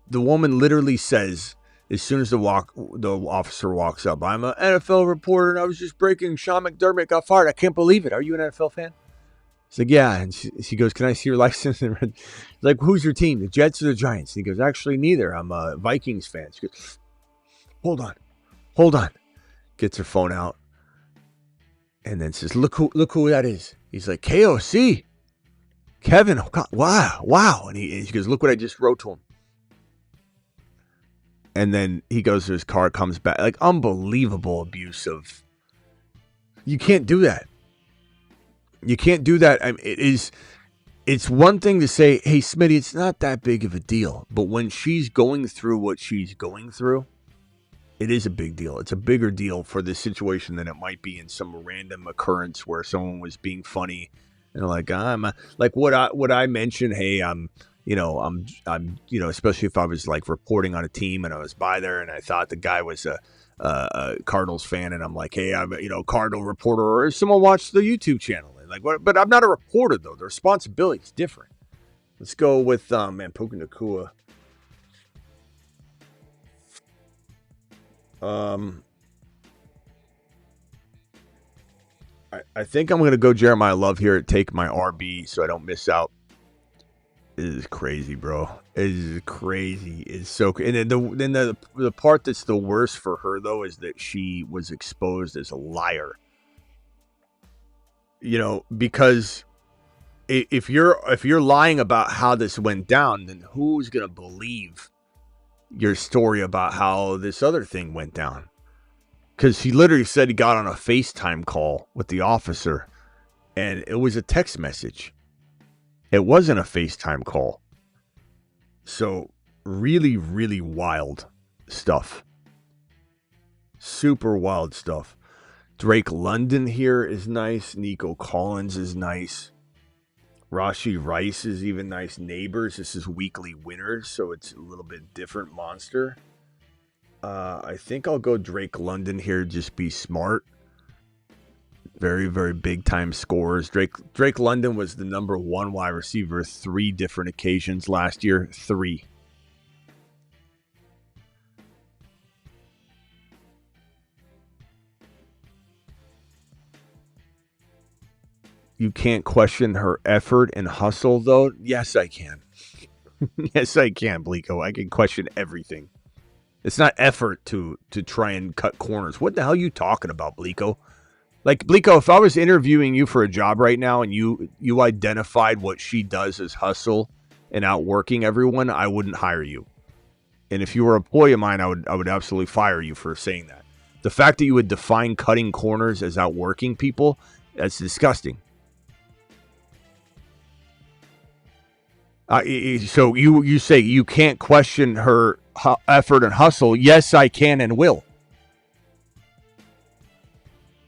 [SPEAKER 1] the woman literally says, as soon as the officer walks up, "I'm an NFL reporter and I was just breaking. Sean McDermott got fired. I can't believe it. Are you an NFL fan?" It's like, yeah. And she goes, "Can I see your license?" And like, "Who's your team? The Jets or the Giants?" And he goes, "Actually, neither. I'm a Vikings fan." She goes, Hold on. Gets her phone out. And then says, look who that is. He's like, KOC. Kevin, oh God, wow. And he goes, look what I just wrote to him. And then he goes to his car, comes back. Like, unbelievable abuse of... You can't do that. You can't do that. I mean, it's one thing to say, hey, Smitty, it's not that big of a deal. But when she's going through what she's going through, it is a big deal. It's a bigger deal for this situation than it might be in some random occurrence where someone was being funny and like, I'm like, would I mention, hey, I'm especially if I was like reporting on a team and I was by there and I thought the guy was a Cardinals fan and I'm like, hey, I'm Cardinal reporter, or if someone watched the YouTube channel, and like, what? But I'm not a reporter though. The responsibility is different. Let's go with Puka Nacua. I think I'm going to go Jeremiah Love here and take my RB so I don't miss out. It is crazy, bro. It is crazy. It's so crazy. And then the part that's the worst for her, though, is that she was exposed as a liar. Because if you're lying about how this went down, then who's going to believe your story about how this other thing went down? Because he literally said he got on a FaceTime call with the officer, and it was a text message. It wasn't a FaceTime call. So really, really wild stuff. Super wild stuff. Drake London here is nice. Nico Collins is nice. Rashi Rice is even nice. Neighbors, this is weekly winners, so it's a little bit different monster. I think I'll go Drake London here. Just be smart. Very, very big time scores. Drake London was the number one wide receiver 3 different occasions last year. 3. You can't question her effort and hustle, though. Yes, I can. Yes, I can, Bleeko. I can question everything. It's not effort to try and cut corners. What the hell are you talking about, Bleeko? Like, Bleeko, if I was interviewing you for a job right now and you identified what she does as hustle and outworking everyone, I wouldn't hire you. And if you were an employee of mine, I would absolutely fire you for saying that. The fact that you would define cutting corners as outworking people, that's disgusting. So you say you can't question her effort and hustle. Yes, I can and will.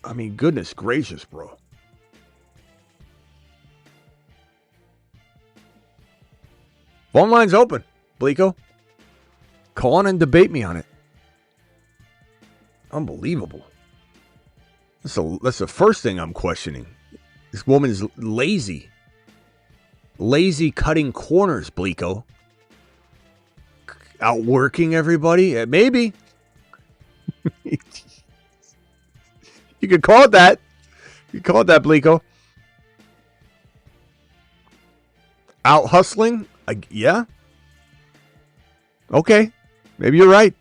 [SPEAKER 1] I mean, goodness gracious, bro. Phone line's open, Bleeko. Call on and debate me on it. Unbelievable. That's the first thing I'm questioning. This woman is lazy. Lazy cutting corners, Bleeko. Outworking everybody? Maybe. You could call it that. You could call it that, Bleeko. Out hustling? Yeah. Okay. Maybe you're right.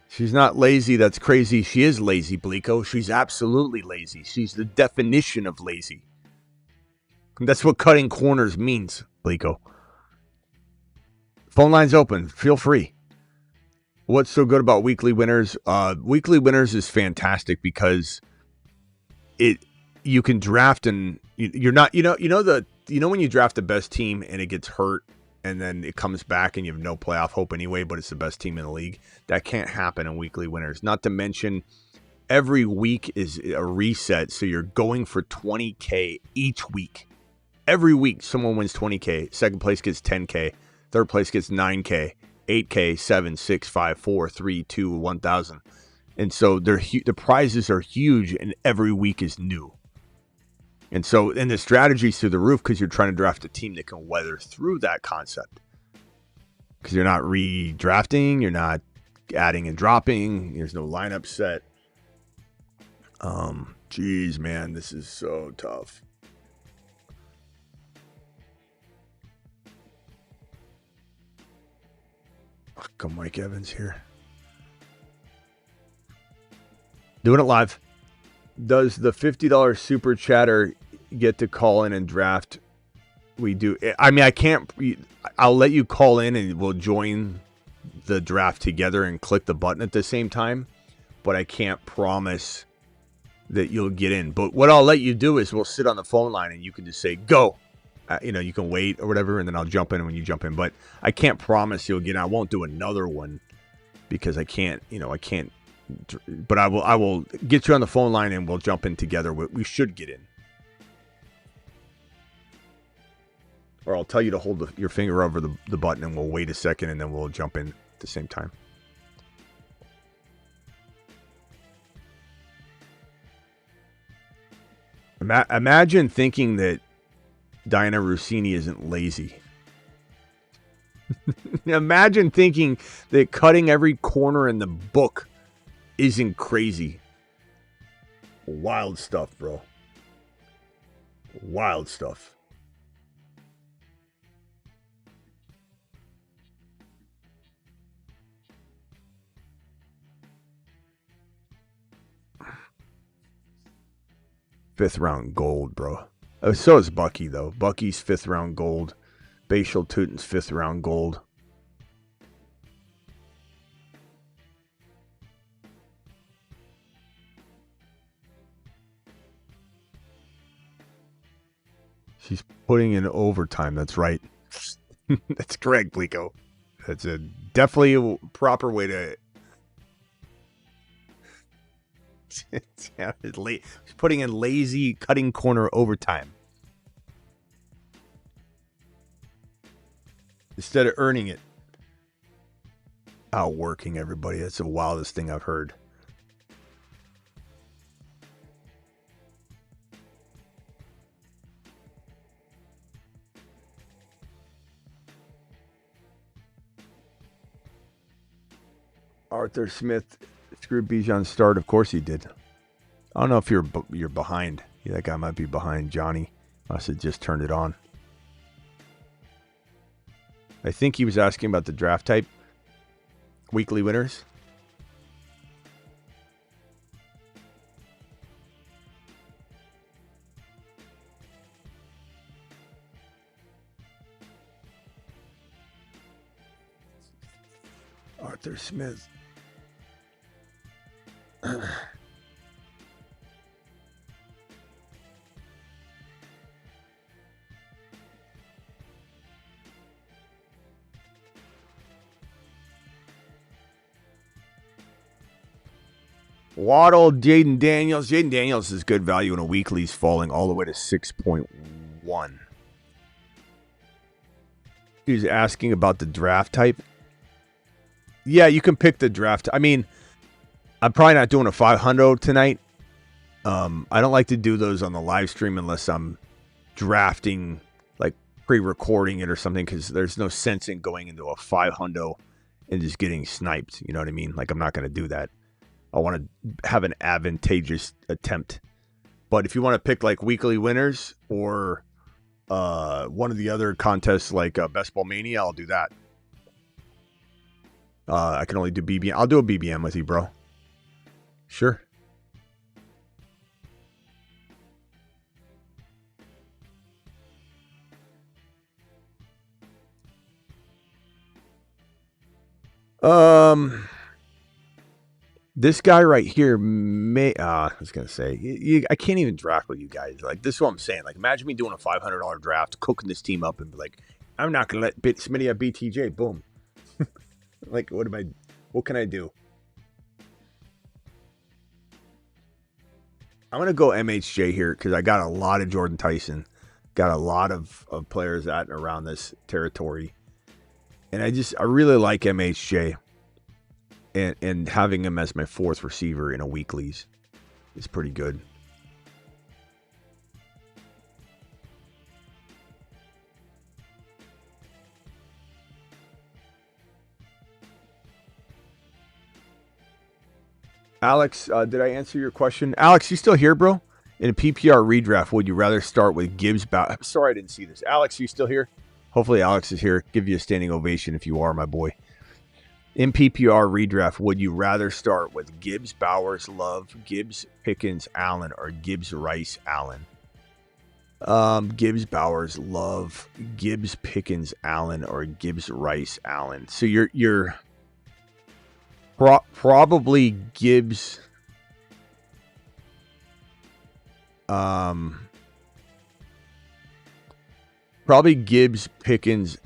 [SPEAKER 1] She's not lazy. That's crazy. She is lazy, Bleeko. She's absolutely lazy. She's the definition of lazy. That's what cutting corners means, Bleeko. Phone line's open. Feel free. What's so good about weekly winners? Weekly winners is fantastic because you can draft and you're not when you draft the best team and it gets hurt and then it comes back and you have no playoff hope anyway, but it's the best team in the league. That can't happen in weekly winners. Not to mention every week is a reset, so you're going for $20K each week. Every week someone wins $20K. Second place gets $10K. Third place gets $9K. 8K, 7, 6, 5, 4, 3, 2, 1,000. And so the prizes are huge and every week is new. And the strategy's through the roof because you're trying to draft a team that can weather through that concept. Because you're not redrafting, you're not adding and dropping, there's no lineup set. Geez, man, this is so tough. Come Mike Evans here. Doing it live. Does the $50 super chatter get to call in and draft? We do. I mean, I can't. I'll let you call in and we'll join the draft together and click the button at the same time. But I can't promise that you'll get in. But what I'll let you do is we'll sit on the phone line and you can just say, go. You can wait or whatever, and then I'll jump in when you jump in. But I can't promise you'll get in. I won't do another one because I can't, I can't. But I will get you on the phone line and we'll jump in together. We should get in. Or I'll tell you to hold your finger over the button and we'll wait a second and then we'll jump in at the same time. Imagine thinking that Diana Russini isn't lazy. Imagine thinking that cutting every corner in the book isn't crazy. Wild stuff, bro. Wild stuff. Fifth round gold, bro. So is Bucky, though. Bucky's fifth round gold. Bashal Tutin's fifth round gold. She's putting in overtime. That's right. That's correct, Blico. That's definitely a proper way to... She's putting in lazy cutting corner overtime instead of earning it. Outworking everybody. That's the wildest thing I've heard. Arthur Smith screwed Bijan start. Of course he did. I don't know if you're behind. Yeah, that guy might be behind. Johnny must have just turned it on. I think he was asking about the draft type. Weekly winners. Arthur Smith. Waddle, Jaden Daniels. Jaden Daniels is good value in a weekly. He's falling all the way to 6.1. He's asking about the draft type. Yeah, you can pick the draft. I mean, I'm probably not doing a 500 tonight. I don't like to do those on the live stream unless I'm drafting, like pre-recording it or something, because there's no sense in going into a 500 and just getting sniped. You know what I mean? Like, I'm not going to do that. I want to have an advantageous attempt. But if you want to pick like weekly winners or one of the other contests like Best Ball Mania, I'll do that. I can only do BBM. I'll do a BBM with you, bro. Sure. This guy right here may. I was gonna say, I can't even draft with you guys. Like, this is what I'm saying. Like, imagine me doing a $500 draft, cooking this team up, and be like, I'm not gonna let Smitty have BTJ. Boom. Like, what can I do? I'm going to go MHJ here because I got a lot of Jordan Tyson. Got a lot of players at and around this territory. And I really like MHJ. And having him as my fourth receiver in a weeklies is pretty good. Alex, did I answer your question? Alex, you still here, bro? In a PPR redraft, would you rather start with Gibbs? I'm sorry I didn't see this. Alex, you still here? Hopefully Alex is here. Give you a standing ovation if you are, my boy. In PPR redraft, would you rather start with Gibbs, Bowers, Love, Gibbs, Pickens, Allen, or Gibbs, Rice, Allen? Gibbs, Bowers, Love, Gibbs, Pickens, Allen, or Gibbs, Rice, Allen. So you're probably Gibbs. Probably Gibbs, Pickens,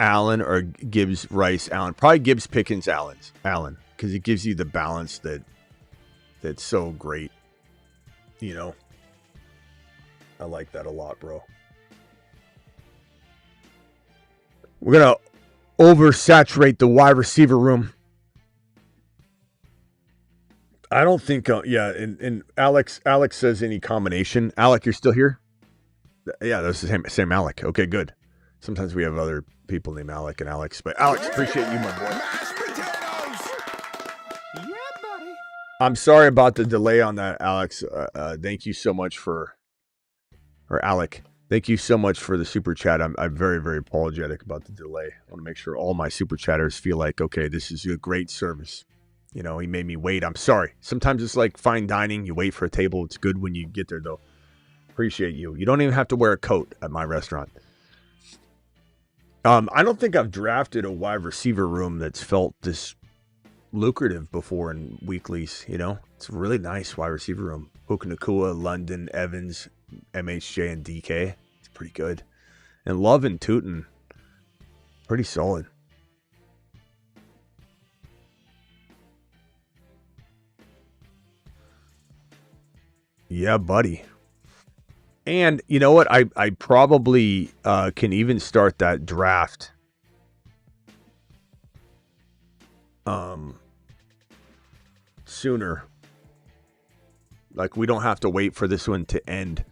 [SPEAKER 1] Allen, or Gibbs, Rice, Allen. Probably Gibbs, Pickens, Allen, because it gives you the balance that's so great. You know, I like that a lot, bro. We're gonna oversaturate the wide receiver room. I don't think. And Alex says any combination. Alec, you're still here? Yeah, that's the same Alec. Okay, good. Sometimes we have other people named Alec and Alex, but Alex, appreciate you, my boy.
[SPEAKER 3] Yeah, buddy.
[SPEAKER 1] I'm sorry about the delay on that, Alex. Thank you so much Alec. Thank you so much for the super chat. I'm very, very apologetic about the delay. I want to make sure all my super chatters feel like, okay, this is a great service. You know, he made me wait. I'm sorry. Sometimes it's like fine dining. You wait for a table. It's good when you get there, though. Appreciate you. You don't even have to wear a coat at my restaurant. I don't think I've drafted a wide receiver room that's felt this lucrative before in weeklies. You know, it's a really nice wide receiver room. Puka Nacua, London, Evans, MHJ, and DK. It's pretty good. And Love and Tootin, pretty solid. Yeah, buddy. And you know what? I probably can even start that draft sooner. Like, we don't have to wait for this one to end.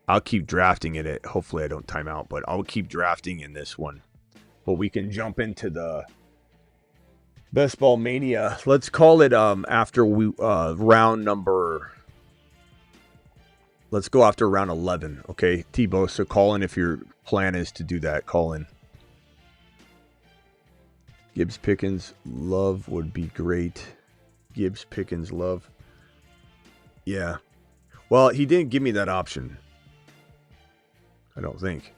[SPEAKER 1] I'll keep drafting it. Hopefully I don't time out, but I'll keep drafting in this one. But we can jump into the Best Ball Mania. Let's call it after round number... Let's go after round 11, okay? Tebow, so call in if your plan is to do that. Call in. Gibbs, Pickens, Love would be great. Gibbs, Pickens, Love. Yeah. Well, he didn't give me that option. I don't think.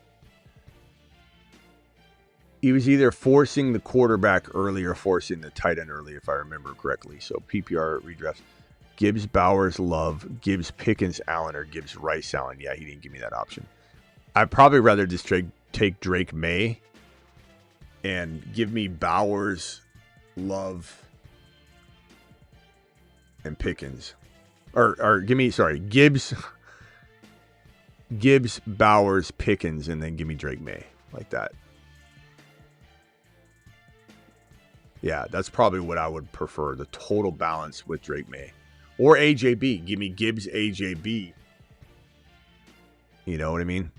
[SPEAKER 1] He was either forcing the quarterback early or forcing the tight end early, if I remember correctly. So PPR redraft. Gibbs, Bowers, Love, Gibbs, Pickens, Allen, or Gibbs, Rice, Allen. Yeah, he didn't give me that option. I'd probably rather just take Drake May and give me Bowers, Love, and Pickens. Or give me, Gibbs, Bowers, Pickens, and then give me Drake May. Like that. Yeah, that's probably what I would prefer. The total balance with Drake May. Or AJB. Give me Gibbs, AJB. You know what I mean?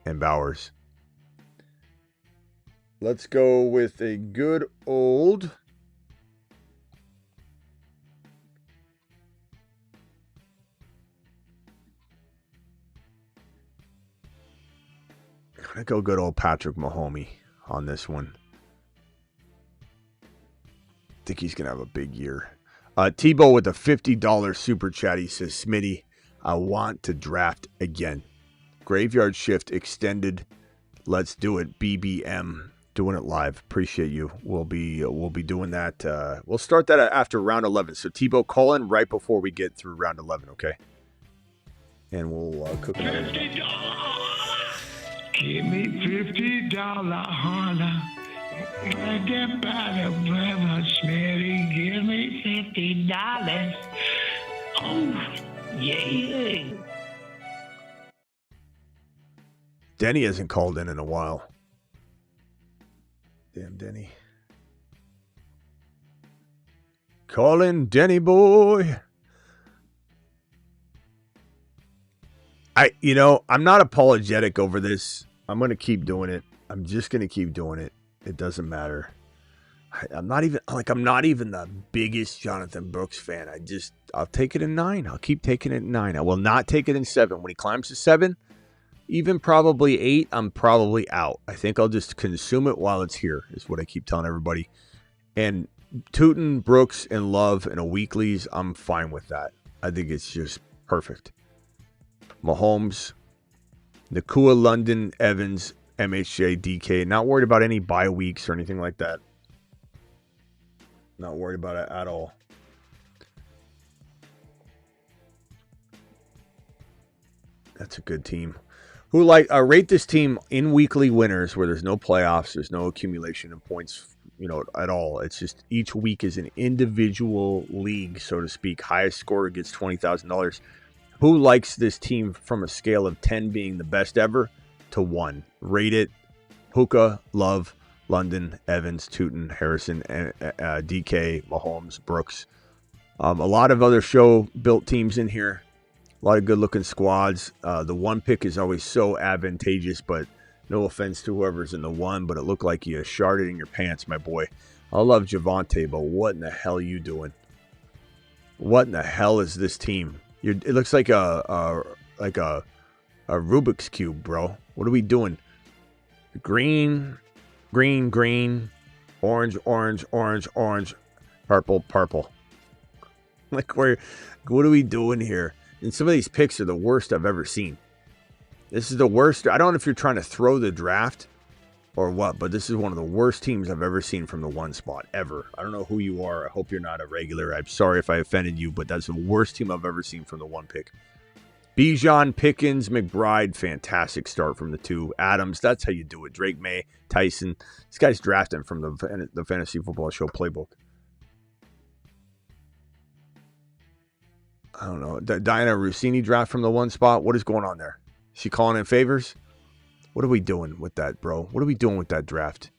[SPEAKER 1] And Bowers. Let's go with a good old... I'm going to go good old Patrick Mahomes on this one. I think he's going to have a big year. Tebow with a $50 super chat. He says, Smitty, I want to draft again. Graveyard shift extended. Let's do it. BBM. Doing it live. Appreciate you. We'll be doing that. We'll start that after round 11. So Tebow, call in right before we get through round 11, okay? And we'll cook another one.
[SPEAKER 5] $50. Give me $50, holler. Like that by the brother, Smitty. Give me $50. Oh, yeah.
[SPEAKER 1] Denny hasn't called in a while. Damn, Denny. Call in, Denny boy. I'm not apologetic over this. I'm going to keep doing it. I'm just going to keep doing it. It doesn't matter. I'm not even the biggest Jonathan Brooks fan. I'll take it in 9. I'll keep taking it in 9. I will not take it in 7. When he climbs to 7, even probably 8, I'm probably out. I think I'll just consume it while it's here, is what I keep telling everybody. And Tootin, Brooks, and Love in a weeklies, I'm fine with that. I think it's just perfect. Mahomes, Nakua, London, Evans, MHJ, DK. Not worried about any bye weeks or anything like that. Not worried about it at all. That's a good team. Rate this team in weekly winners where there's no playoffs, there's no accumulation of points, at all. It's just each week is an individual league, so to speak. Highest scorer gets $20,000. Who likes this team from a scale of 10 being the best ever to 1? Rate it. Hookah, Love, London, Evans, Tootin, Harrison, DK, Mahomes, Brooks. A lot of other show-built teams in here. A lot of good-looking squads. The 1 pick is always so advantageous, but no offense to whoever's in the 1, but it looked like you sharded in your pants, my boy. I love Javonte, but what in the hell are you doing? What in the hell is this team? It looks like a Rubik's Cube, bro. What are we doing? Green, green, green, orange, orange, orange, orange, purple, purple. Like, what are we doing here? And some of these picks are the worst I've ever seen. This is the worst. I don't know if you're trying to throw the draft or what, but this is one of the worst teams I've ever seen from the 1 spot, ever. I don't know who you are. I hope you're not a regular. I'm sorry if I offended you, but that's the worst team I've ever seen from the 1 pick. Bijan, Pickens, McBride, fantastic start from the 2. Adams, that's how you do it. Drake May, Tyson. This guy's drafting from the Fantasy Football Show playbook. I don't know. Diana Russini draft from the 1 spot. What is going on there? Is she calling in favors? What are we doing with that, bro? What are we doing with that draft?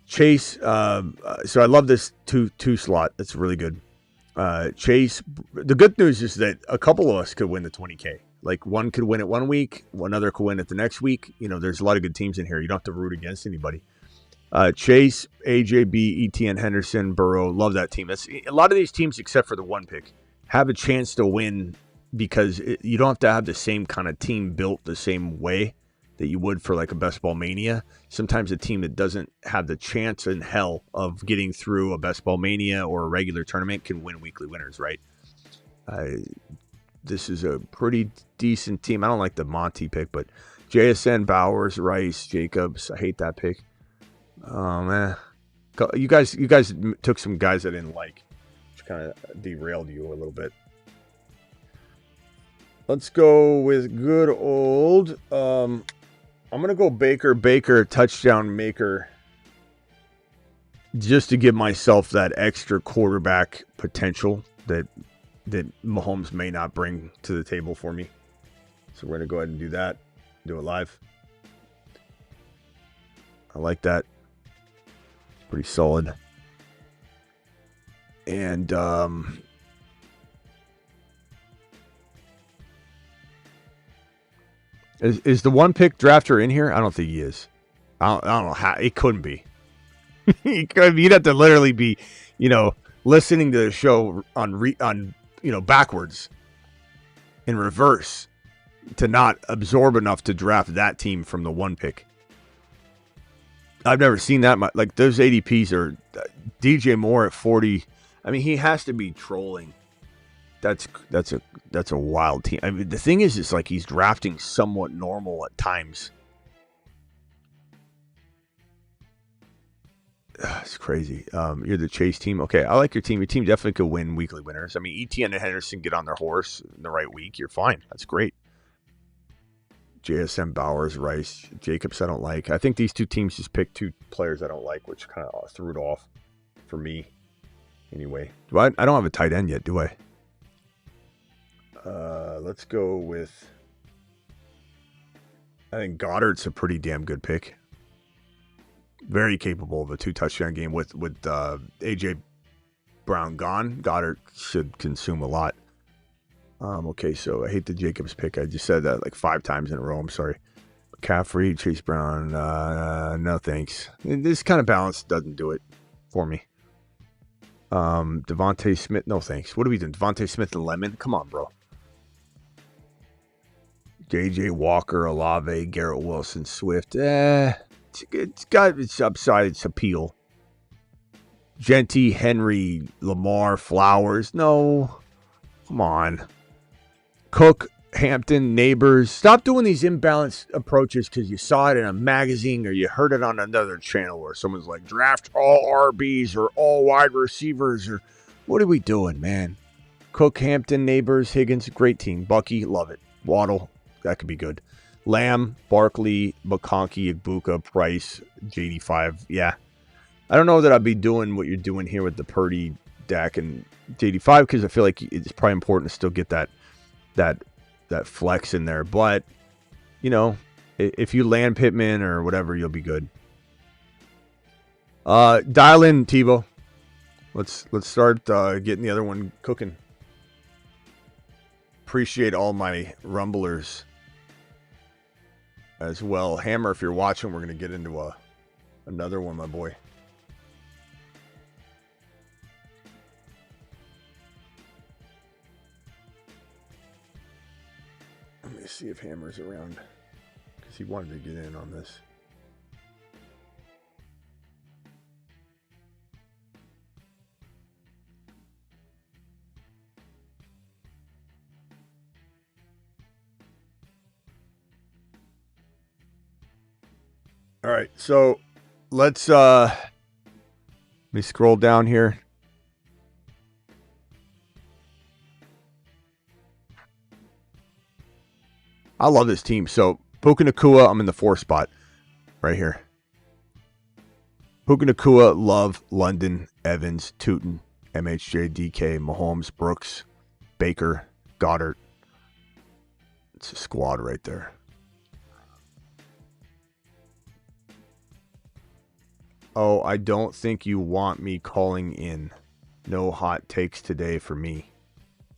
[SPEAKER 1] Chase. So I love this two slot. That's really good. Chase. The good news is that a couple of us could win the 20K. Like, one could win it 1 week, another could win it the next week. There's a lot of good teams in here. You don't have to root against anybody. Chase, AJB, ETN, Henderson, Burrow. Love that team. That's a lot of these teams, except for the 1 pick, have a chance to win because you don't have to have the same kind of team built the same way that you would for like a Best Ball Mania. Sometimes a team that doesn't have the chance in hell of getting through a Best Ball Mania or a regular tournament can win weekly winners, right? This is a pretty decent team. I don't like the Monty pick, but JSN, Bowers, Rice, Jacobs. I hate that pick. Oh man, you guys took some guys I didn't like, which kind of derailed you a little bit. Let's go with good old. I'm gonna go Baker touchdown maker, just to give myself that extra quarterback potential that Mahomes may not bring to the table for me. So we're gonna go ahead and do that. Do it live. I like that. Pretty solid. And is the 1 pick drafter in here? I don't think he is. I don't know how. It couldn't be. You'd have to literally be, listening to the show on backwards in reverse to not absorb enough to draft that team from the 1 pick. I've never seen that much. Like, those ADPs are DJ Moore at 40. I mean, he has to be trolling. That's a wild team. I mean, the thing is, it's like he's drafting somewhat normal at times. It's crazy. You're the Chase team. Okay, I like your team. Your team definitely could win weekly winners. I mean, ETN and Henderson get on their horse in the right week. You're fine. That's great. JSM, Bowers, Rice, Jacobs, I don't like. I think these 2 teams just picked 2 players I don't like, which kind of threw it off for me. Anyway, I don't have a tight end yet, do I? Let's go with... I think Goddard's a pretty damn good pick. Very capable of a 2-touchdown game with A.J. Brown gone. Goddard should consume a lot. Okay, so I hate the Jacobs pick. I just said that like 5 times in a row. I'm sorry. McCaffrey, Chase Brown, no thanks. This kind of balance doesn't do it for me. Devontae Smith, no thanks. What are we doing? Devontae Smith and Lemon? Come on, bro. J.J. Walker, Olave, Garrett Wilson, Swift. It's got its upside, its appeal. Genty, Henry, Lamar, Flowers. No. Come on. Cook, Hampton, Neighbors. Stop doing these imbalanced approaches because you saw it in a magazine or you heard it on another channel where someone's like, draft all RBs or all wide receivers. Or what are we doing, man? Cook, Hampton, Neighbors, Higgins, great team. Bucky, love it. Waddle, that could be good. Lamb, Barkley, McConkey, Igbuka, Price, JD5. Yeah. I don't know that I'd be doing what you're doing here with the Purdy, Dak, and JD5 because I feel like it's probably important to still get that flex in there. But, you know, if you land Pittman or whatever, you'll be good. Dial in, Tebow. Let's start getting the other one cooking. Appreciate all my rumblers as well. Hammer, if you're watching, we're going to get into another one, my boy. Let me see if Hammer's around because he wanted to get in on this. All right, so let's let me scroll down here. I love this team. So Puka Nacua, I'm in the 4 spot right here. Puka Nacua, Love, London, Evans, Tootin, MHJ, DK, Mahomes, Brooks, Baker, Goddard. It's a squad right there. Oh, I don't think you want me calling in. No hot takes today for me.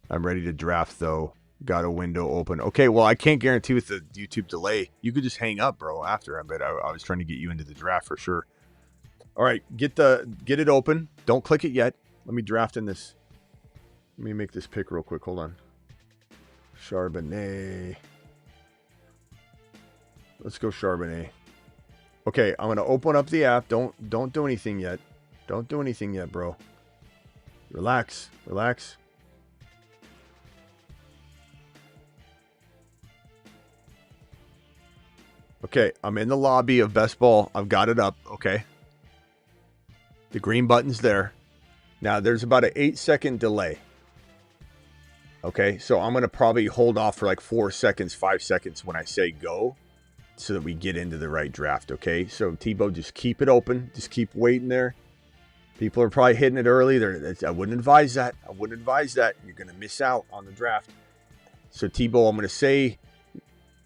[SPEAKER 1] I'm ready to draft, though. Got a window open. Okay, well, I can't guarantee with the YouTube delay. You could just hang up, bro, after. But I was trying to get you into the draft for sure. All right, get it open. Don't click it yet. Let me draft in this. Let me make this pick real quick. Hold on. Charbonnet. Let's go Charbonnet. Okay, I'm going to open up the app. Don't do anything yet. Don't do anything yet, bro. Relax. Relax. Okay, I'm in the lobby of Best Ball. I've got it up. Okay. The green button's there. Now, there's about an 8-second delay. Okay, so I'm going to probably hold off for like 4 seconds, 5 seconds when I say go so that we get into the right draft, okay? So, Tebow, just keep it open. Just keep waiting there. People are probably hitting it early. I wouldn't advise that. I wouldn't advise that. You're going to miss out on the draft. So, Tebow, I'm going to say,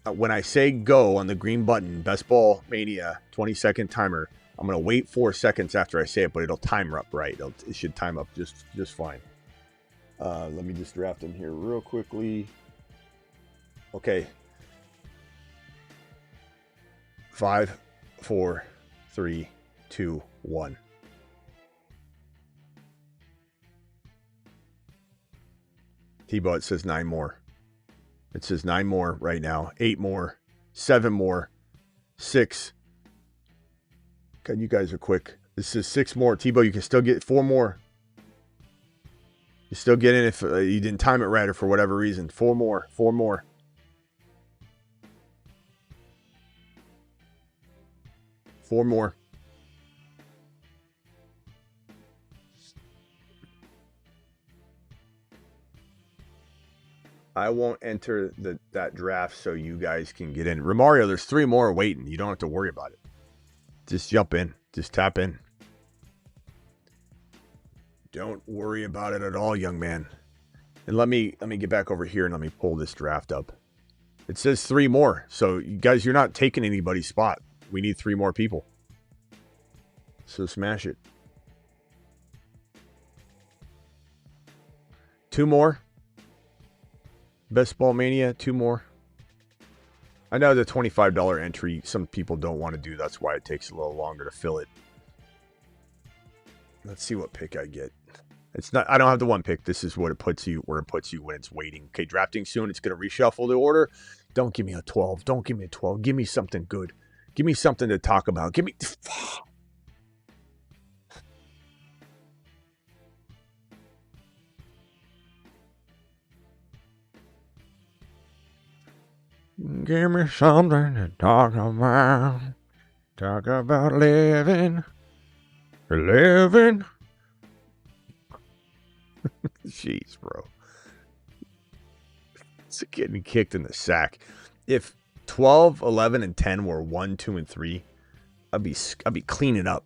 [SPEAKER 1] when I say go on the green button, Best Ball Mania, 20-second timer, I'm going to wait 4 seconds after I say it, but it'll time up right. It should time up just fine. Let me just draft him here real quickly. Okay. 5, 4, 3, 2, 1. Tebow, it says 9 more. It says 9 more right now. 8 more. 7 more. 6. God, you guys are quick. This is 6 more. Tebow, you can still get 4 more. You still get in if you didn't time it right or for whatever reason. 4 more. 4 more. 4 more. I won't enter that draft so you guys can get in. Romario, there's 3 more waiting. You don't have to worry about it. Just jump in. Just tap in. Don't worry about it at all, young man. And let me get back over here and let me pull this draft up. It says 3 more. So, you guys, you're not taking anybody's spot. We need 3 more people. So, smash it. 2 more. Best Ball Mania, 2 more. I know the $25 entry, some people don't want to do. That's why it takes a little longer to fill it. Let's see what pick I get. It's not. I don't have the 1 pick. This is what it puts you where it puts you when it's waiting. Okay, drafting soon. It's going to reshuffle the order. Don't give me a 12. Don't give me a 12. Give me something good. Give me something to talk about. Give me... Give me something to talk about. Talk about living. Living. Jeez, bro. It's getting kicked in the sack. If 12, 11, and 10 were 1, 2, and 3, I'd be cleaning up.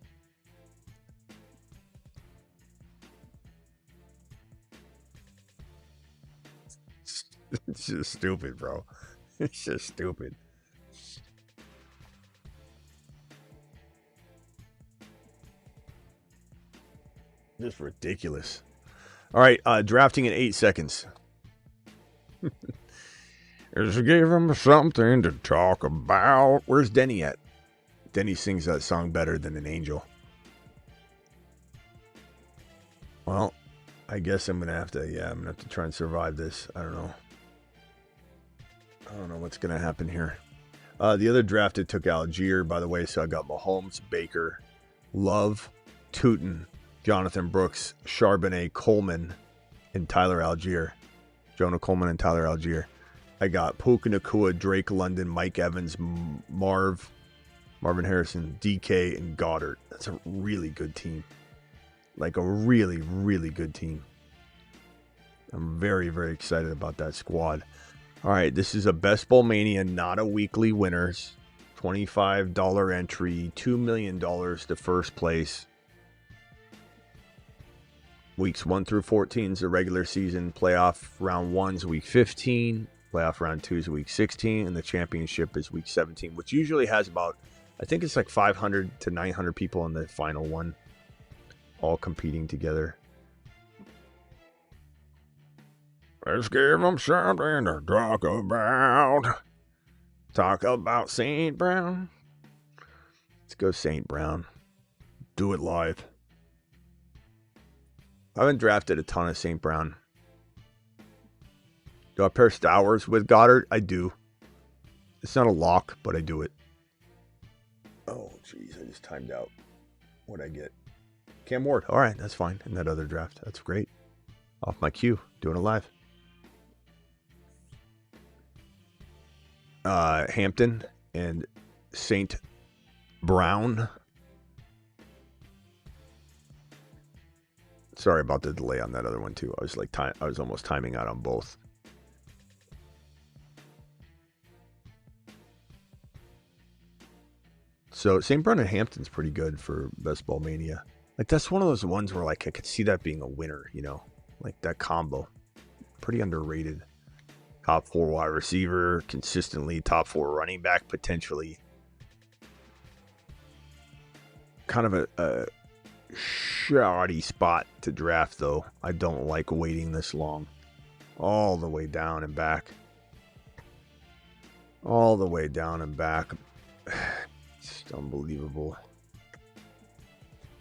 [SPEAKER 1] It's just stupid, bro. It's just stupid. Just ridiculous. All right, drafting in 8 seconds. Just give him something to talk about. Where's Denny at? Denny sings that song better than an angel. Well, I guess I'm gonna have to try and survive this. I don't know what's gonna happen here. The other drafted took Algier, by the way, so I got Mahomes, Baker, Love, Tootin, Jonathan Brooks, Charbonnet, Coleman, and Tyler Algier. Jonah Coleman and Tyler Algier. I got Puka Nacua, Drake London, Mike Evans, Marvin Harrison, DK, and Goddard. That's a really good team. Like a really, really good team. I'm very, very excited about that squad. All right, this is a Best Bowl Mania, not a weekly winners. $25 entry, $2 million to first place. Weeks 1 through 14 is the regular season. Playoff round 1 is week 15. Playoff round 2 is week 16. And the championship is week 17, which usually has about, I think it's like 500 to 900 people in the final one, all competing together. Let's give them something to talk about. Talk about St. Brown. Let's go St. Brown. Do it live. I haven't drafted a ton of St. Brown. Do I pair Stowers with Goddard? I do. It's not a lock, but I do it. Oh, jeez, I just timed out. What'd I get? Cam Ward. All right, that's fine. In that other draft. That's great. Off my queue. Doing it live. Hampton and St. Brown. Sorry about the delay on that other one too. I was almost timing out on both. So St. Brown and Hampton's pretty good for Best Ball Mania. Like that's one of those ones where like I could see that being a winner, you know, like that combo. Pretty underrated. Top 4 wide receiver, consistently top 4 running back, potentially. Kind of a shoddy spot to draft, though. I don't like waiting this long. All the way down and back. All the way down and back. It's unbelievable.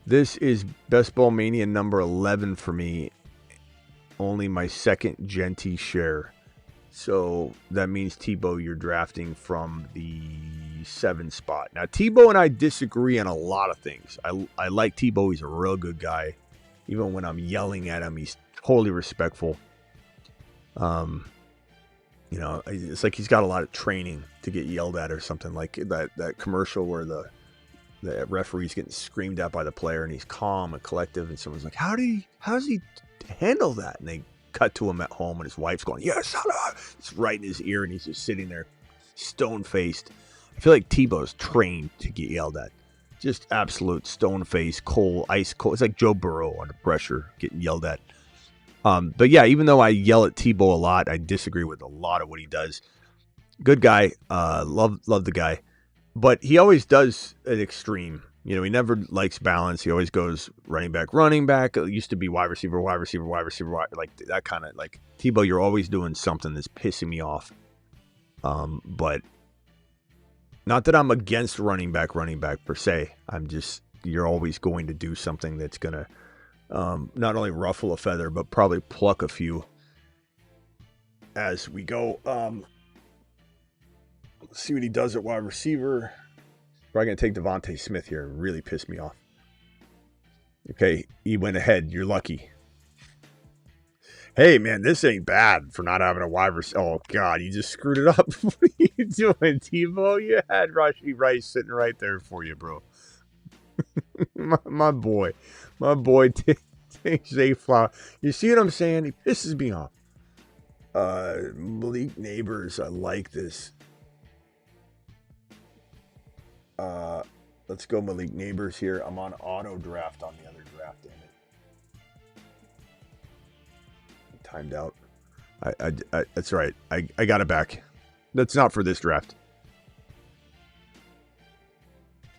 [SPEAKER 1] This is Best Ball Mania number 11 for me. Only my second Genty share. So that means Tebow, you're drafting from the 7 spot. Now, Tebow and I disagree on a lot of things. I like Tebow. He's a real good guy. Even when I'm yelling at him, he's totally respectful. You know, it's like he's got a lot of training to get yelled at or something. Like that commercial where the referee's getting screamed at by the player and he's calm and collective. And someone's like, how does he handle that? And they cut to him at home and his wife's going, yes, it's right in his ear and he's just sitting there stone-faced. I feel like Tebow's trained to get yelled at. Just absolute stone-faced, cold, ice cold. It's like Joe Burrow under pressure getting yelled at. But yeah, even though I yell at Tebow a lot, I disagree with a lot of what he does. Good guy. Love the guy. But he always does an extreme. You know, he never likes balance. He always goes running back. It used to be wide receiver. Like that kind of, like, Tebow, you're always doing something that's pissing me off. But not that I'm against running back per se. I'm just, you're always going to do something that's going to not only ruffle a feather, but probably pluck a few as we go. Let's see what he does at wide receiver. Probably going to take Devontae Smith here. Really pissed me off. Okay, he went ahead. You're lucky. Hey, man, this ain't bad for not having a wide receiver. Oh, God, you just screwed it up. What are you doing, Tebow? You had Rashee Rice sitting right there for you, bro. my boy. My boy, Zay Flower. You see what I'm saying? He pisses me off. Malik Neighbors, I like this. Let's go Malik Neighbors here. I'm on auto draft on the other draft, damn it. Timed out. I that's right. I got it back. That's not for this draft.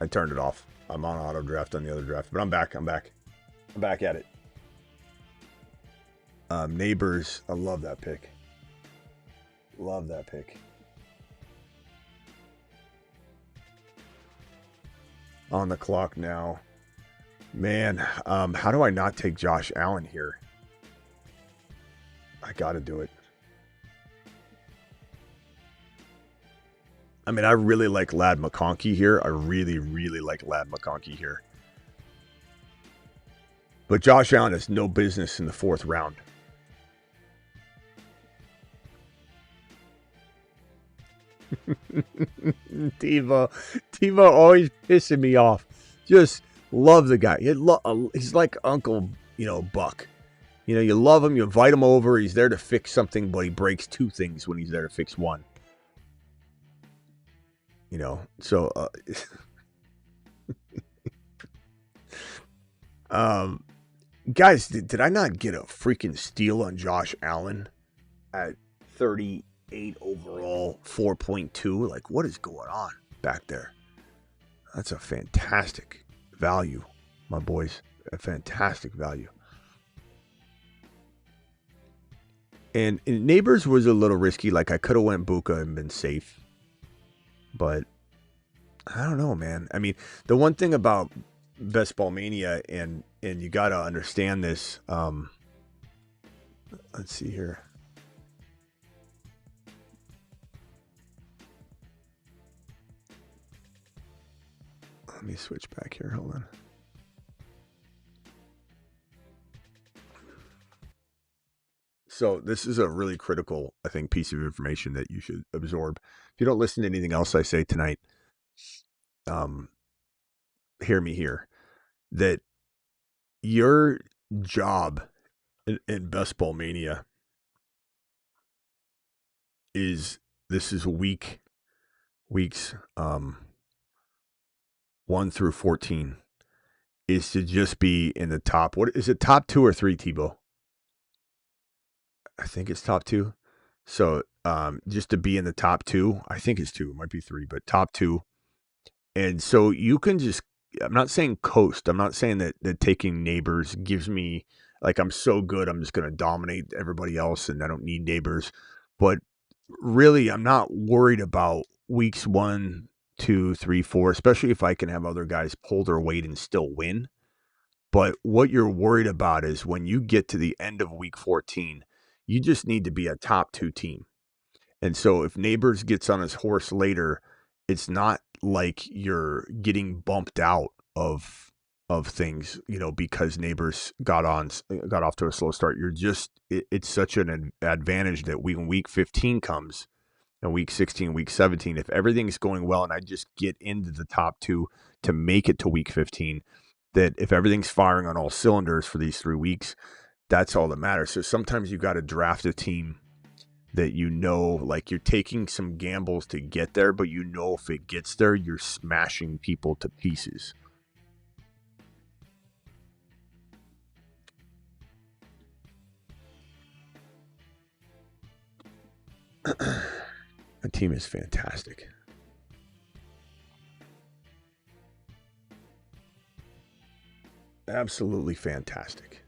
[SPEAKER 1] I turned it off. I'm on auto draft on the other draft, but I'm back. I'm back at it. Neighbors. I love that pick. Love that pick. On the clock now. Man, how do I not take Josh Allen here? I got to do it. I mean, I really like Ladd McConkey here. I really, really like Ladd McConkey here. But Josh Allen has no business in the 4th round. Tebow always pissing me off. Just love the guy. He's like Uncle, Buck. You love him, you invite him over. He's there to fix something, but he breaks 2 things when he's there to fix 1. So guys, did I not get a freaking steal on Josh Allen at 38 overall, 4.2? Like, what is going on back there? That's a fantastic value, my boys. A fantastic value. And Neighbors was a little risky. Like, I could have went Buka and been safe. But I don't know, man. I mean, the one thing about Best Ball Mania, and you got to understand this. Let's see here. Let me switch back here. Hold on. So this is a really critical, I think, piece of information that you should absorb. If you don't listen to anything else I say tonight, hear me here. That your job in Best Ball Mania is, this is weeks 1 through 14, is to just be in the top. What is it, top 2 or 3, Tebow? I think it's top 2. So just to be in the top 2, I think it's 2, it might be 3, but top 2. And so you can just, I'm not saying coast. I'm not saying that taking Neighbors gives me, like, I'm so good, I'm just going to dominate everybody else and I don't need Neighbors. But really, I'm not worried about weeks 1, 2, 3, 4, especially if I can have other guys pull their weight and still win. But what you're worried about is when you get to the end of week 14, you just need to be a top 2 team. And so if Neighbors gets on his horse later, it's not like you're getting bumped out of things, because Neighbors got off to a slow start. You're just, it's such an advantage that when week 15 comes and week 16, week 17, if everything's going well and I just get into the top 2 to make it to week 15, that if everything's firing on all cylinders for these 3 weeks, that's all that matters. So sometimes you got to draft a team that like you're taking some gambles to get there, but if it gets there, you're smashing people to pieces. The team is fantastic. Absolutely fantastic.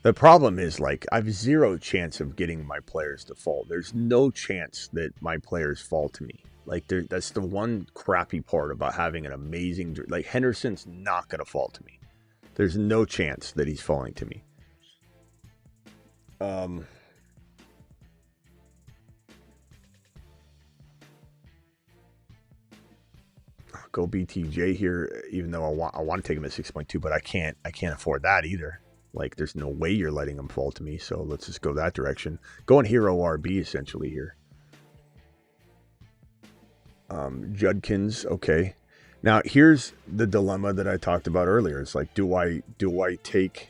[SPEAKER 1] The problem is, like, I have 0 chance of getting my players to fall. There's no chance that my players fall to me. Like, that's the one crappy part about having an amazing, like, Henderson's not going to fall to me. There's no chance that he's falling to me. Oh, go BTJ here, even though I want to take him at 6.2, but I can't afford that either. Like, there's no way you're letting him fall to me, so let's just go that direction. Going hero RB essentially here. Judkins, okay. Now here's the dilemma that I talked about earlier. It's like, do I take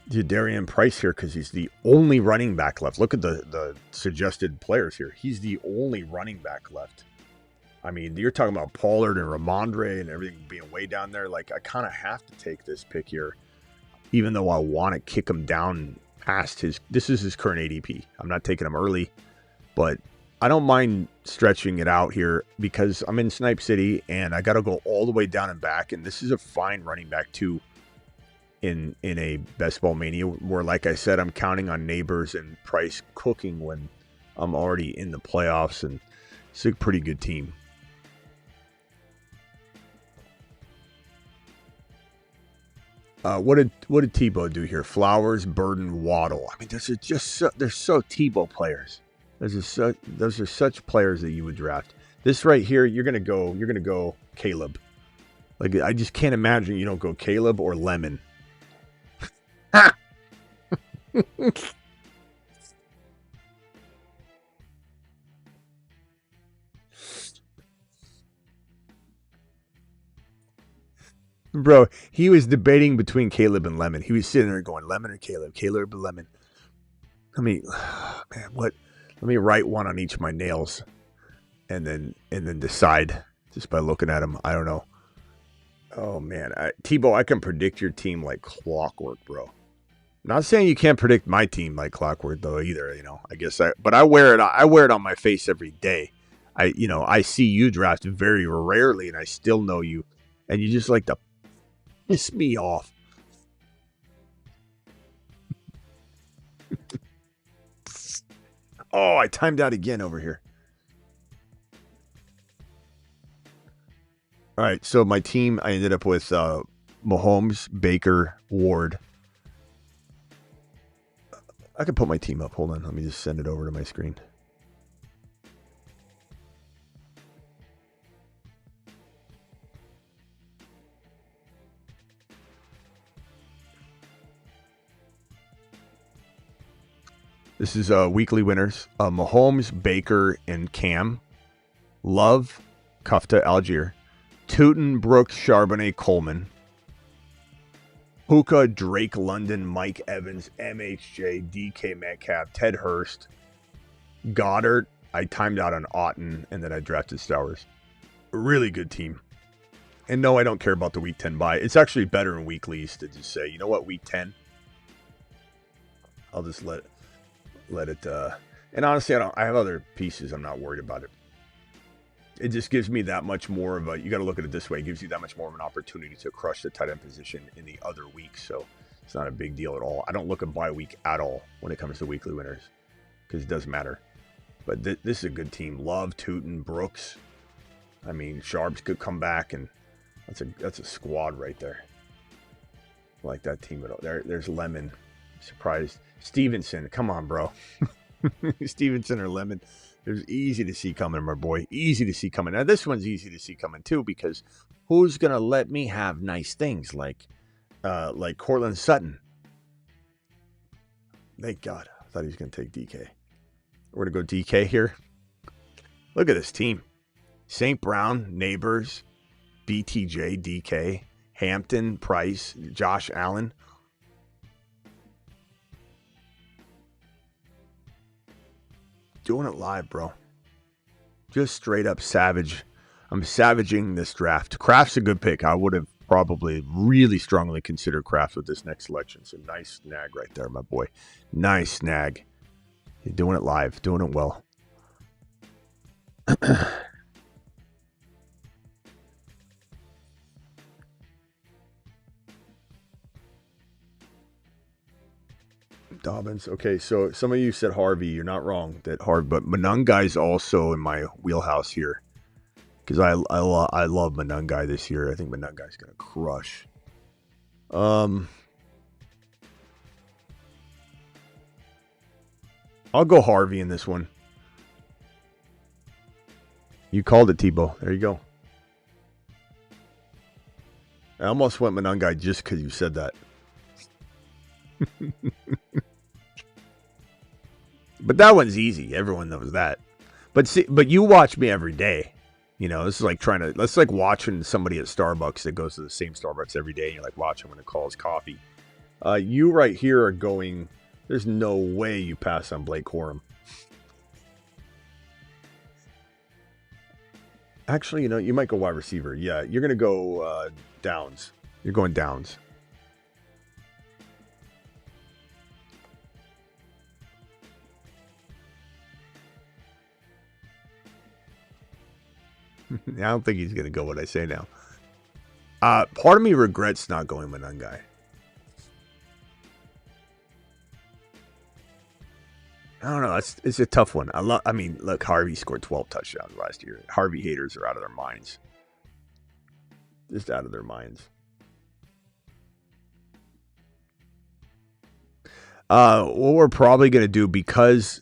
[SPEAKER 1] Darian Price here because he's the only running back left? Look at the suggested players here. He's the only running back left. I mean, you're talking about Pollard and Ramondre and everything being way down there. Like, I kind of have to take this pick here, even though I want to kick him down past his. This is his current ADP. I'm not taking him early, but I don't mind stretching it out here because I'm in Snipe City and I got to go all the way down and back. And this is a fine running back too in a Best Ball Mania where, like I said, I'm counting on Neighbors and Price cooking when I'm already in the playoffs, and it's a pretty good team. What did Tebow do here? Flowers, Burden, Waddle. I mean, those are just they're so Tebow players. Those are such players that you would draft. This right here, you're gonna go Caleb. Like, I just can't imagine you don't go Caleb or Lemon. Bro, he was debating between Caleb and Lemon. He was sitting there going, Lemon or Caleb? Caleb or Lemon? Man, what? Let me write one on each of my nails and then decide just by looking at them. I don't know. Oh, man. Tebow, I can predict your team like clockwork, bro. Not saying you can't predict my team like clockwork, though, either. You know, but I wear it on my face every day. I see you draft very rarely, and I still know you. And you just like to piss me off. Oh, I timed out again over here. All right, so my team, I ended up with Mahomes, Baker, Ward. I can put my team up. Hold on. Let me just send it over to my screen. This is weekly winners. Mahomes, Baker, and Cam. Love, Kufta, Algier. Tootin, Brooks, Charbonnet, Coleman. Puka, Drake, London, Mike Evans, MHJ, DK Metcalf, Ted Hurst. Goddard. I timed out on Otten, and then I drafted Stowers. A really good team. And no, I don't care about the Week 10 bye. It's actually better in weeklies to just say, you know what, Week 10? I'll just let it and honestly, I have other pieces. I'm not worried about it. It just gives me that much more of a, you got to look at it this way, it gives you that much more of an opportunity to crush the tight end position in the other weeks. So it's not a big deal at all. I don't look at bye week at all when it comes to weekly winners because it doesn't matter. But this is a good team. Love, Tootin, Brooks. I mean, Sharps could come back, and that's a squad right there. I like that team at all. There's Lemon. I'm surprised. Stevenson, come on, bro. Stevenson or Lemon. There's easy to see coming, my boy. Easy to see coming. Now, this one's easy to see coming, too, because who's going to let me have nice things like Cortland Sutton? Thank God. I thought he was going to take DK. We're going to go DK here. Look at this team. St. Brown, Neighbors, BTJ, DK, Hampton, Price, Josh Allen. Doing it live, bro. Just straight up savage. I'm savaging this draft. Kraft's a good pick. I would have probably really strongly considered Kraft with this next selection. So nice snag right there, my boy. Nice snag. You're doing it live. Doing it well. Dobbins. Okay, so some of you said Harvey. You're not wrong that Harvey, but Monungai's also in my wheelhouse here because I love Monungai this year. I think Monungai's gonna crush. I'll go Harvey in this one. You called it, Tebow. There you go. I almost went Monangai just because you said that. But that one's easy. Everyone knows that. But see, but you watch me every day. You know, this is like that's like watching somebody at Starbucks that goes to the same Starbucks every day. And you're like, watch, I'm going to call his coffee. You right here are going, there's no way you pass on Blake Corum. Actually, you know, you might go wide receiver. Yeah, you're going to go Downs. You're going Downs. I don't think he's going to go what I say now. Part of me regrets not going Monangai. I don't know. It's a tough one. I mean, look, Harvey scored 12 touchdowns last year. Harvey haters are out of their minds. Just out of their minds. What we're probably going to do, because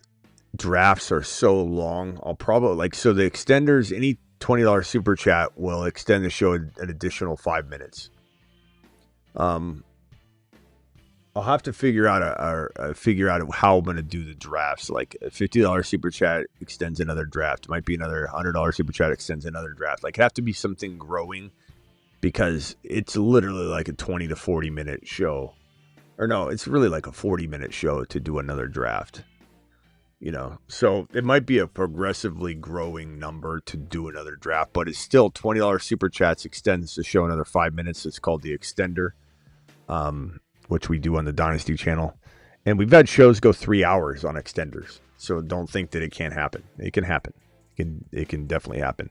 [SPEAKER 1] drafts are so long, I'll probably so the extenders, any $20 super chat will extend the show an additional 5 minutes. I'll have to figure out how I'm going to do the drafts. Like a $50 super chat extends another draft. It might be another $100 super chat extends another draft. Like, it have to be something growing, because it's literally like a 20 to 40 minute show. Or no, it's really like a 40-minute show to do another draft. You know, so it might be a progressively growing number to do another draft, but it's still $20 super chats extends the show another 5 minutes. It's called the extender, which we do on the Dynasty channel. And we've had shows go 3 hours on extenders. So don't think that it can't happen. It can happen. It can definitely happen.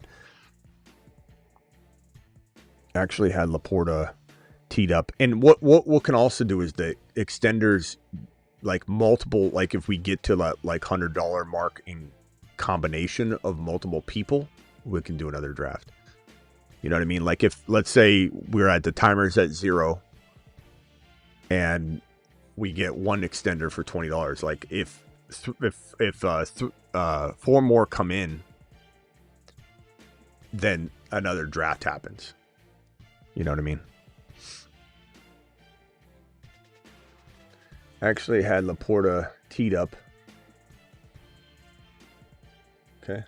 [SPEAKER 1] Actually had Laporta teed up. And what can also do is the extenders, like multiple, like if we get to that like $100 mark in combination of multiple people, we can do another draft. You know what I mean? Like, if, let's say we're at the timers at 0 and we get one extender for $20. Like if 4 more come in, then another draft happens. You know what I mean? Actually had Laporta teed up. Okay.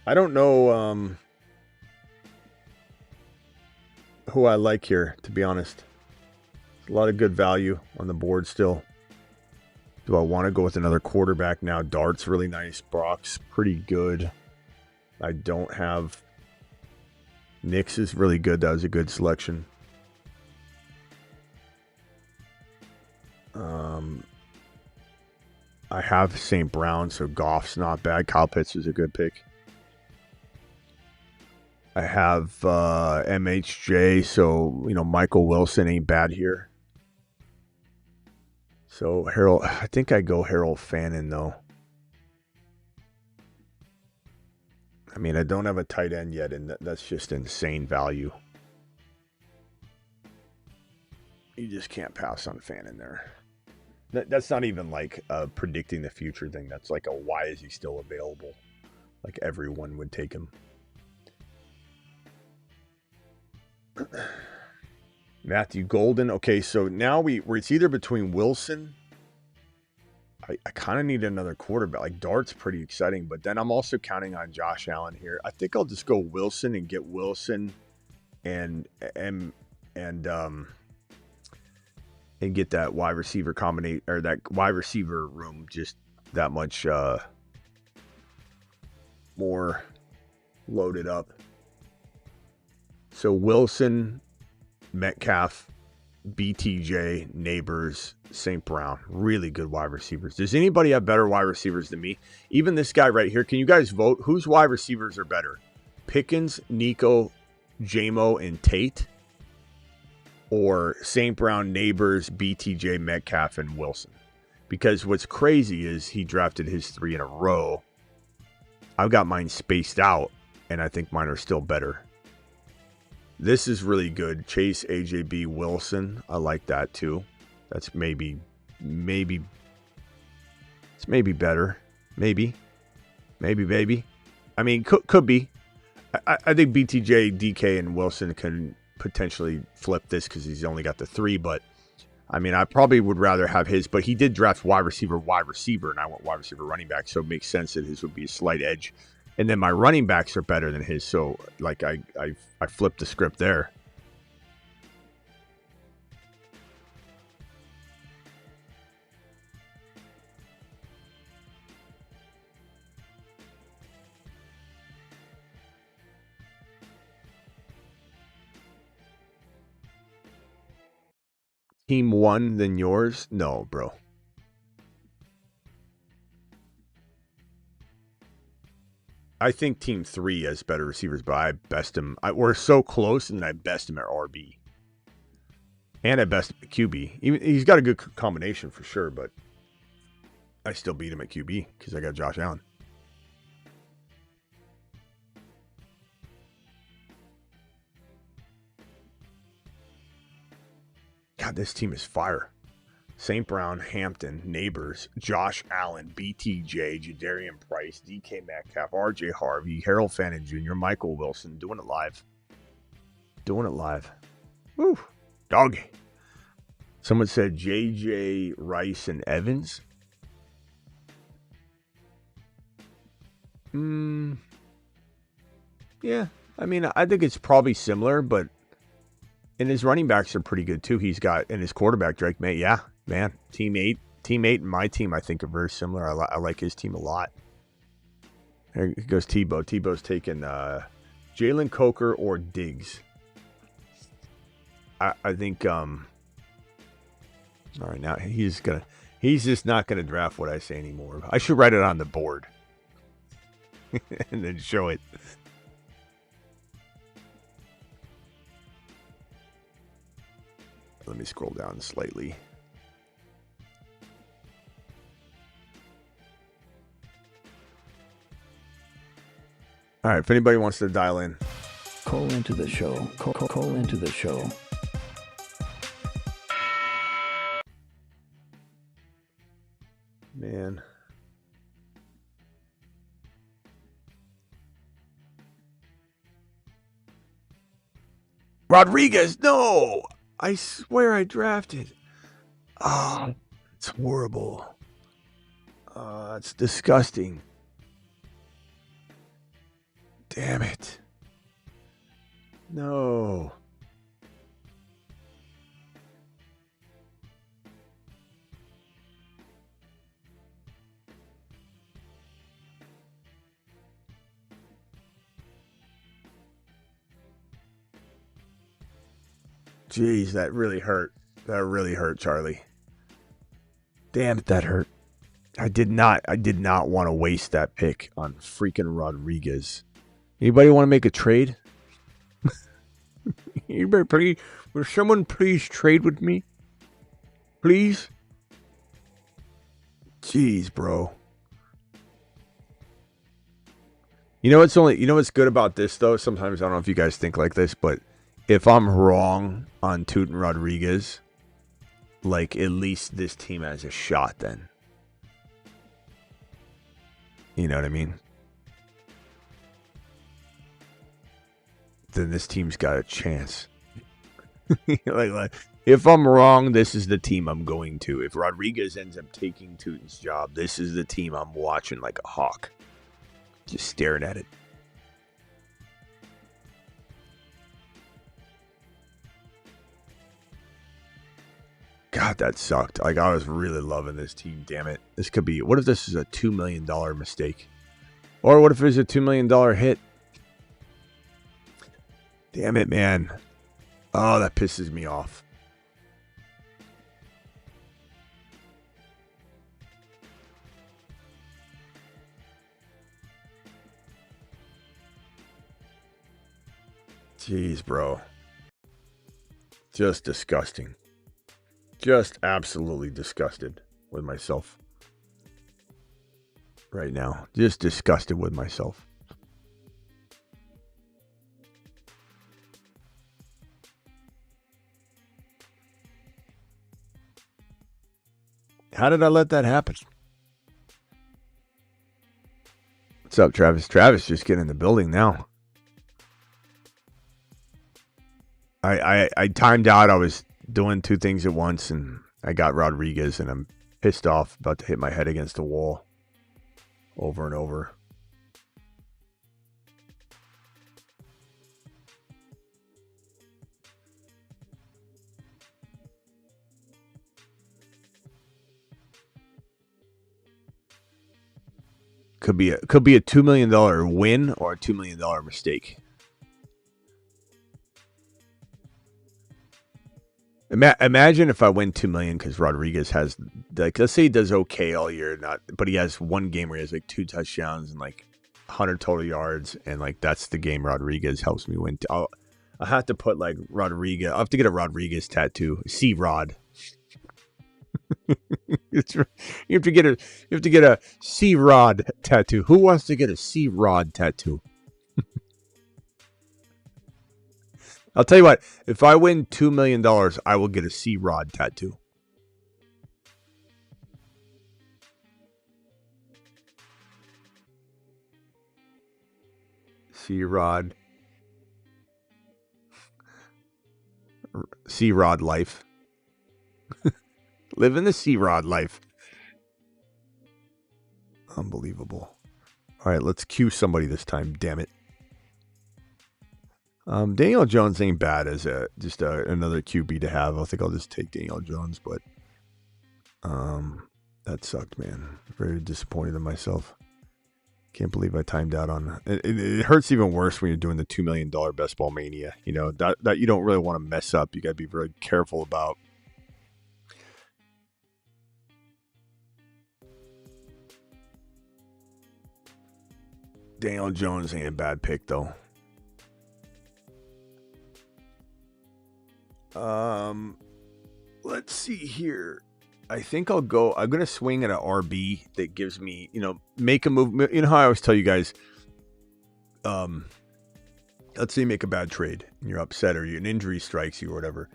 [SPEAKER 1] I don't know who I like here, to be honest. A lot of good value on the board still. Do I want to go with another quarterback now? Dart's really nice. Brock's pretty good. I don't have... Nix is really good. That was a good selection. I have St. Brown, so Goff's not bad. Kyle Pitts is a good pick. I have MHJ, so, you know, Michael Wilson ain't bad here. So, Harold, I think I go Harold Fannin, though. I mean, I don't have a tight end yet, and that's just insane value. You just can't pass on Fannin there. That's not even like predicting the future thing. That's like a why is he still available? Like everyone would take him. Matthew Golden. Okay, so now it's either between Wilson. I kind of need another quarterback. Like Dart's pretty exciting, but then I'm also counting on Josh Allen here. I think I'll just go Wilson and get Wilson and get that wide receiver combination, or that wide receiver room just that much more loaded up. So Wilson, Metcalf, BTJ, Neighbors, St. Brown, really good wide receivers. Does anybody have better wide receivers than me? Even this guy right here. Can you guys vote? Whose wide receivers are better? Pickens, Nico, Jamo, and Tate? Or St. Brown, Neighbors, BTJ, Metcalf, and Wilson? Because what's crazy is he drafted his 3 in a row. I've got mine spaced out, and I think mine are still better. This is really good. Chase, AJB, Wilson. I like that too. That's maybe it's maybe better. Maybe. I mean, could be. I think BTJ, DK, and Wilson can potentially flip this because he's only got the 3. But I mean, I probably would rather have his. But he did draft wide receiver, and I went wide receiver, running back. So it makes sense that his would be a slight edge. And then my running backs are better than his. So like I flipped the script there. Team 1 than yours? No, bro. I think Team 3 has better receivers, but I best him. We're so close, and I best him at RB. And I best him at QB. He's got a good combination for sure, but I still beat him at QB because I got Josh Allen. God, this team is fire. St. Brown, Hampton, Neighbors, Josh Allen, BTJ, Jadarian Price, DK Metcalf, RJ Harvey, Harold Fannin Jr., Michael Wilson, doing it live. Woo, doggy. Someone said JJ, Rice, and Evans. Yeah, I mean, I think it's probably similar, but and his running backs are pretty good too. He's got, and his quarterback, Drake May. Yeah, man. Team 8 and my team, I think, are very similar. I like his team a lot. There goes Tebow. Tebow's taking Jalen Coker or Diggs. I think, all right, now he's just not going to draft what I say anymore. I should write it on the board and then show it. Let me scroll down slightly. All right, if anybody wants to dial in.
[SPEAKER 4] Call into the show. Call into the show.
[SPEAKER 1] Man. Rodriguez, no! I swear I drafted. Oh, it's horrible. It's disgusting. Damn it. No. Jeez, that really hurt. That really hurt, Charlie. Damn it, that hurt. I did not want to waste that pick on freaking Rodriguez. Anybody want to make a trade? Anybody, please? Will someone please trade with me? Please? Jeez, bro. You know what's good about this though? Sometimes I don't know if you guys think like this, but if I'm wrong on Tootin Rodriguez, like at least this team has a shot then. You know what I mean? Then this team's got a chance. like, if I'm wrong, this is the team I'm going to. If Rodriguez ends up taking Tootin's job, this is the team I'm watching like a hawk. Just staring at it. God, that sucked. Like, I was really loving this team. Damn it. This could be... What if this is a $2 million mistake? Or what if it's a $2 million hit? Damn it, man. Oh, that pisses me off. Jeez, bro. Just disgusting. Just absolutely disgusted with myself right now. Just disgusted with myself. How did I let that happen? What's up, Travis? Travis just getting in the building now. I timed out. I was doing two things at once, and I got Rodriguez, and I'm pissed off, about to hit my head against the wall over and over. Could be a $2 million win or a $2 million mistake. Imagine if I win $2 million because Rodriguez has, like, let's say he does okay all year, but he has one game where he has like 2 touchdowns and like 100 total yards, and like that's the game Rodriguez helps me win. I'll have to put like Rodriguez. I'll have to get a Rodriguez tattoo, C-Rod. You have to get a C-Rod tattoo. Who wants to get a C-Rod tattoo? I'll tell you what, if I win $2 million, I will get a C-Rod tattoo. C-Rod. C-Rod life. Living the C-Rod life. Unbelievable. All right, let's cue somebody this time, damn it. Daniel Jones ain't bad as another QB to have. I think I'll just take Daniel Jones, but that sucked, man. Very disappointed in myself. Can't believe I timed out on it hurts even worse when you're doing the $2 million best ball mania. You know, that you don't really want to mess up. You got to be very careful about. Daniel Jones ain't a bad pick, though. Let's see here. I think I'm going to swing at an RB that gives me, make a move. You know how I always tell you guys, let's say you make a bad trade and you're upset or an injury strikes you or whatever.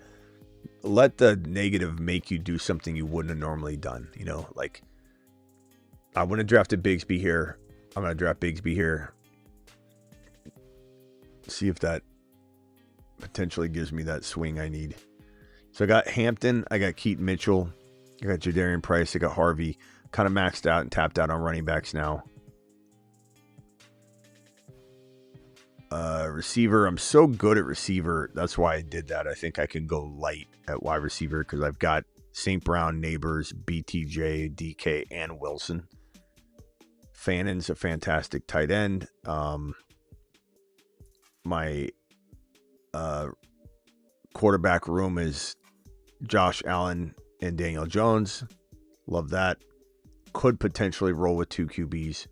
[SPEAKER 1] Let the negative make you do something you wouldn't have normally done. Like I want to draft a Bigsby here. I'm going to draft Bigsby here. See if that potentially gives me that swing I need. So I got Hampton. I got Keaton Mitchell. I got Jadarian Price. I got Harvey. Kind of maxed out and tapped out on running backs now. Receiver. I'm so good at receiver. That's why I did that. I think I can go light at wide receiver because I've got St. Brown, Neighbors, BTJ, DK, and Wilson. Fannon's a fantastic tight end. My quarterback room is Josh Allen and Daniel Jones. Love that. Could potentially roll with 2 QBs,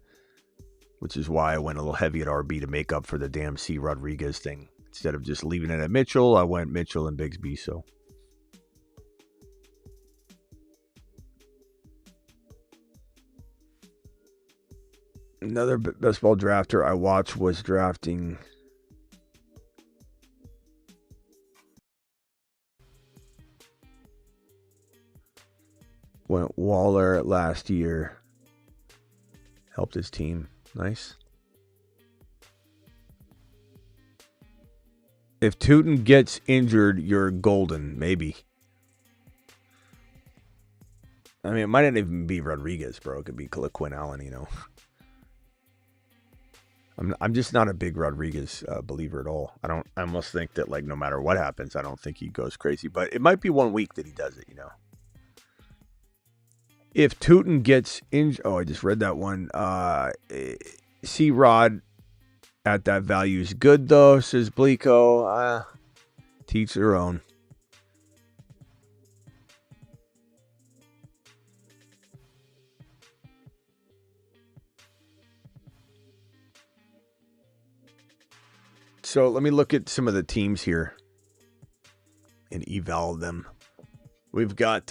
[SPEAKER 1] which is why I went a little heavy at RB to make up for the damn C. Rodriguez thing. Instead of just leaving it at Mitchell, I went Mitchell and Bigsby. So another best ball drafter I watched was drafting went Waller last year. Helped his team. Nice. If Tootin gets injured, you're golden. Maybe. I mean, it might not even be Rodriguez, bro. It could be Quinn Allen, I'm just not a big Rodriguez believer at all. I almost think that, like, no matter what happens, I don't think he goes crazy. But it might be 1 week that he does it, If Tootin gets injured, I just read that one. C-Rod at that value is good, though, says Bleeko. Teach their own. So let me look at some of the teams here and eval them. We've got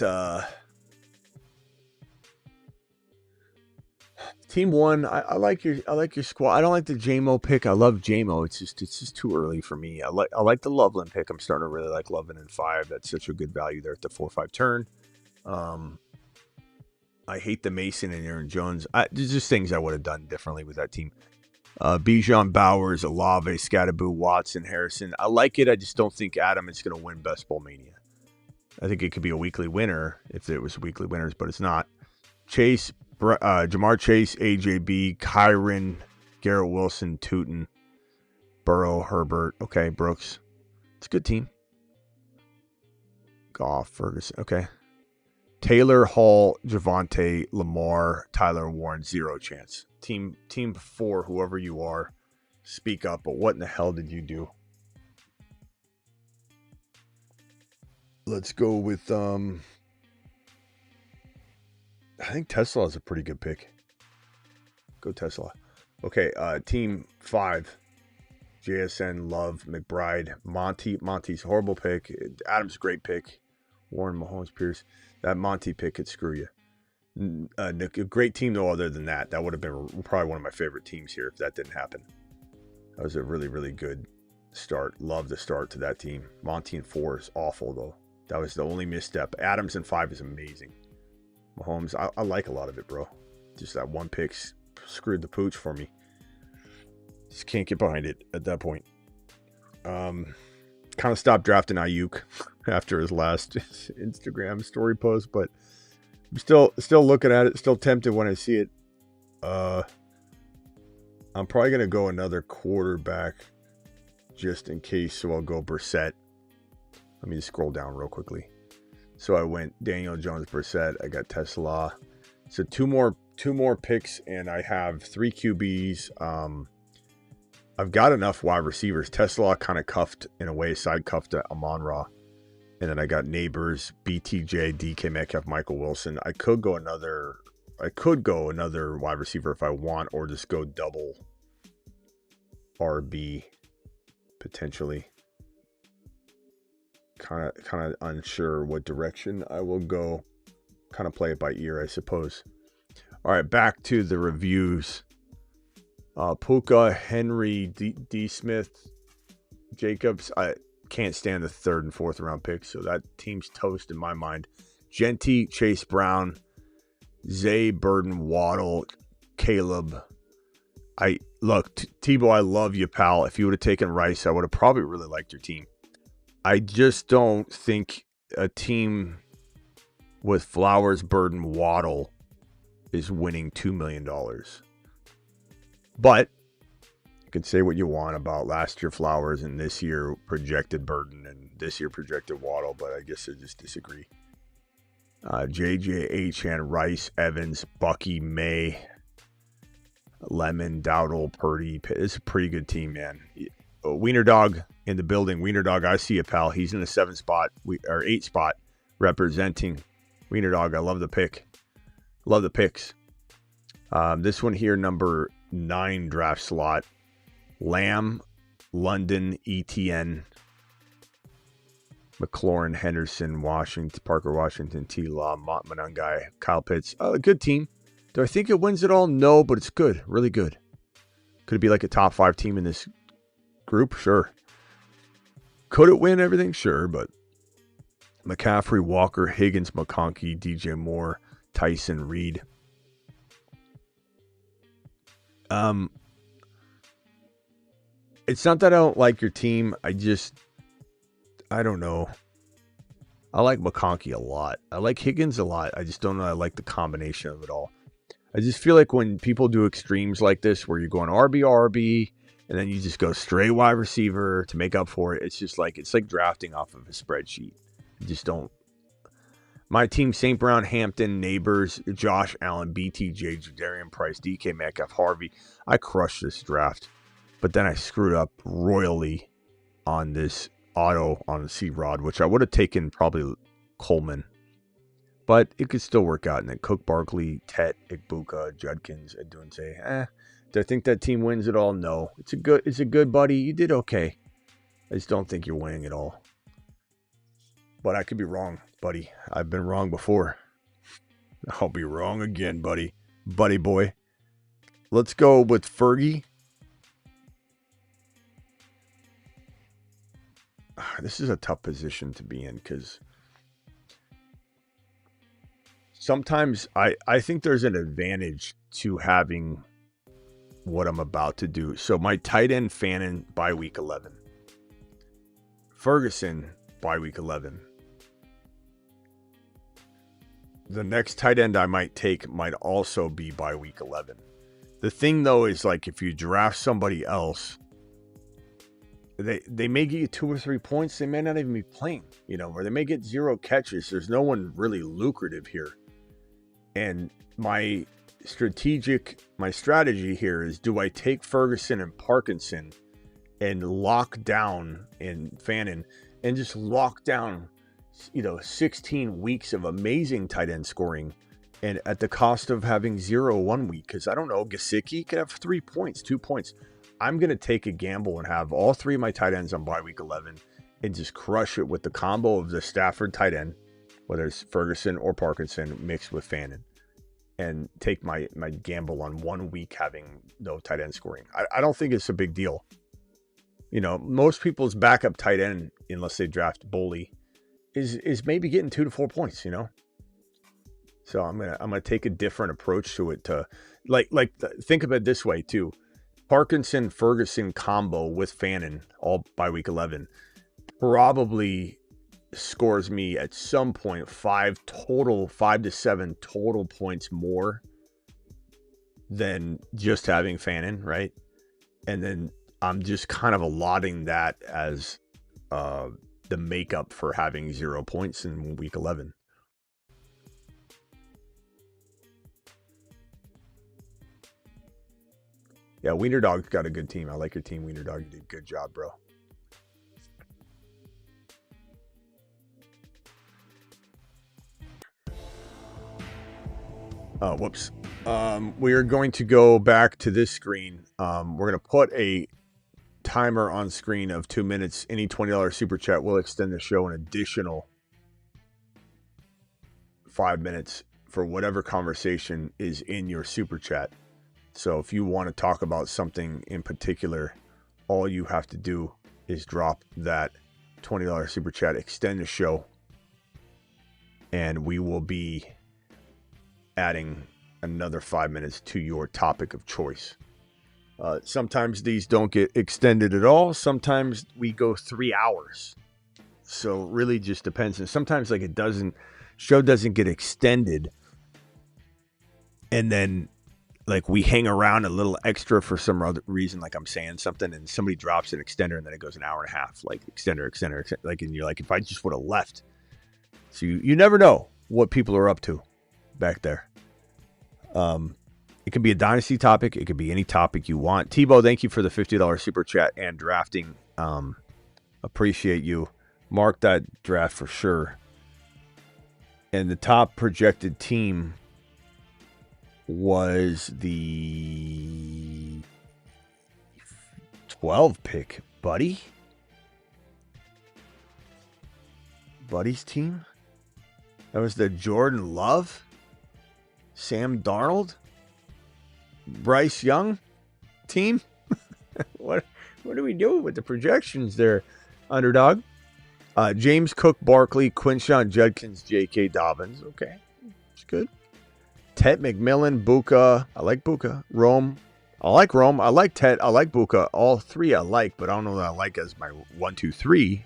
[SPEAKER 1] Team 1. I like your squad. I don't like the JMO pick. I love JMO. It's just too early for me. I like the Loveland pick. I'm starting to really like Loveland in 5. That's such a good value there at the 4-5 turn. I hate the Mason and Aaron Jones. There's just things I would have done differently with that team. Bijan, Bowers, Olave, Scatterboo, Watson, Harrison. I like it. I just don't think Adam is going to win Best Ball Mania. I think it could be a weekly winner if it was weekly winners, but it's not. Chase, Jamar Chase, AJB, Kyron, Garrett Wilson, Tootin, Burrow, Herbert. Okay, Brooks. It's a good team. Goff, Ferguson. Okay. Taylor, Hall, Javonte, Lamar, Tyler Warren. 0 chance. Team 4, whoever you are, speak up. But what in the hell did you do? Let's go with I think Tesla is a pretty good pick. Go Tesla. Okay, team 5. JSN, Love, McBride, Monty. Monty's a horrible pick. Adam's a great pick. Warren, Mahomes, Pierce. That Monty pick could screw you. A great team, though, other than that. That would have been probably one of my favorite teams here if that didn't happen. That was a really, really good start. Love the start to that team. Monty in 4 is awful, though. That was the only misstep. Adams in 5 is amazing. Mahomes, I like a lot of it, bro. Just that one pick screwed the pooch for me. Just can't get behind it at that point. Kind of stopped drafting Ayuk after his last Instagram story post, but I'm still looking at it. Still tempted when I see it. I'm probably gonna go another quarterback just in case. So I'll go Brissett. Let me just scroll down real quickly. So I went Daniel Jones, Brissett. I got Tesla. So two more picks, and I have 3 QBs. I've got enough wide receivers. Tesla kind of cuffed in a way, side cuffed to Amon-Ra. And then I got Neighbors, BTJ, DK Metcalf, Michael Wilson. I could go another wide receiver if I want, or just go double RB potentially. Kind of unsure what direction I will go. Kind of play it by ear, I suppose. All right, back to the reviews. Puka, Henry, D. Smith, Jacobs. I can't stand the 3rd and 4th round picks, so that team's toast in my mind. Genty, Chase Brown, Zay, Burden, Waddle, Caleb. Tebow, I love you, pal. If you would have taken Rice, I would have probably really liked your team. I just don't think a team with Flowers, Burden, Waddle is winning $2 million. But you can say what you want about last year Flowers and this year projected Burden and this year projected Waddle, but I guess I just disagree. JJ, Achane, Rice, Evans, Bucky, May, Lemon, Dowdle, Purdy. It's a pretty good team, man. Wiener Dog in the building. Wiener Dog, I see you, pal. He's in the 7 spot or 8 spot representing Wiener Dog. I love the pick. Love the picks. This one here, number 9 draft slot. Lamb, London, ETN, McLaurin, Henderson, Washington, Parker Washington, T-Law, Monangai, Kyle Pitts. A good team. Do I think it wins it all? No, but it's good. Really good. Could it be like a top 5 team in this group? Sure. Could it win everything? Sure, but McCaffrey, Walker, Higgins, McConkey, DJ Moore, Tyson, Reed. It's not that I don't like your team. I don't know. I like McConkey a lot. I like Higgins a lot. I just don't know. I like the combination of it all. I just feel like when people do extremes like this, where you're going RB, and then you just go straight wide receiver to make up for it, it's like drafting off of a spreadsheet. You just don't. My team: St. Brown, Hampton, Neighbors, Josh Allen, BTJ, Jadarian Price, DK Metcalf, Harvey. I crushed this draft, but then I screwed up royally on this auto on the C-Rod, which I would have taken probably Coleman, but it could still work out. And then Cook, Barkley, Tet, Ikbuka, Judkins, Adunze. Do I think that team wins it all? No. It's a good buddy. You did okay. I just don't think you're winning it all. But I could be wrong, buddy. I've been wrong before. I'll be wrong again, buddy. Buddy boy. Let's go with Fergie. This is a tough position to be in because sometimes I think there's an advantage to having what I'm about to do. So my tight end Fannin by week 11. Ferguson by week 11. The next tight end I might take might also be by week 11. The thing though is like if you draft somebody else, they may get you 2 or 3 points. They may not even be playing, or they may get 0 catches. There's no one really lucrative here. And my strategy here is, do I take Ferguson and Parkinson and lock down in Fannin and just lock down, 16 weeks of amazing tight end scoring and at the cost of having 0 1 week? Because I don't know, Gesicki could have 3 points, 2 points. I'm going to take a gamble and have all 3 of my tight ends on bye week 11 and just crush it with the combo of the Stafford tight end, whether it's Ferguson or Parkinson mixed with Fannin, and take my gamble on 1 week having no tight end scoring. I don't think it's a big deal. Most people's backup tight end, unless they draft Boley, is maybe getting 2 to 4 points, So I'm gonna take a different approach to it. To think of it this way too: Parkinson Ferguson combo with Fannin all by week 11 probably scores me at some point 5 to 7 total points more than just having Fannin, right? And then I'm just kind of allotting that as the makeup for having 0 points in week 11. Yeah, Wiener Dog's got a good team. I like your team, Wiener Dog. You did a good job, bro. Oh, whoops. We are going to go back to this screen. We're going to put a timer on screen of 2 minutes. Any $20 super chat will extend the show an additional 5 minutes for whatever conversation is in your super chat. So if you want to talk about something in particular, all you have to do is drop that $20 super chat, extend the show, and we will be adding another 5 minutes to your topic of choice. Sometimes these don't get extended at all. Sometimes we go 3 hours. So it really just depends. And sometimes show doesn't get extended. And then we hang around a little extra for some other reason, like I'm saying something and somebody drops an extender and then it goes an hour and a half, extender. And you're like, if I just would have left. So you never know what people are up to back there. It can be a dynasty topic. It could be any topic you want. Tebow, thank you for the $50 super chat and drafting. Appreciate you. Mark that draft for sure. And the top projected team was the 12 pick, Buddy's team. That was the Jordan Love, Sam Darnold, Bryce Young team. What are we doing with the projections there, underdog? James Cook, Barkley, Quinshawn Judkins, J.K. Dobbins. Okay, it's good. Ted McMillan, Buka. I like Buka. Rome. I like Rome. I like Ted. I like Buka. All 3 I like, but I don't know that I like as my 1, 2, 3.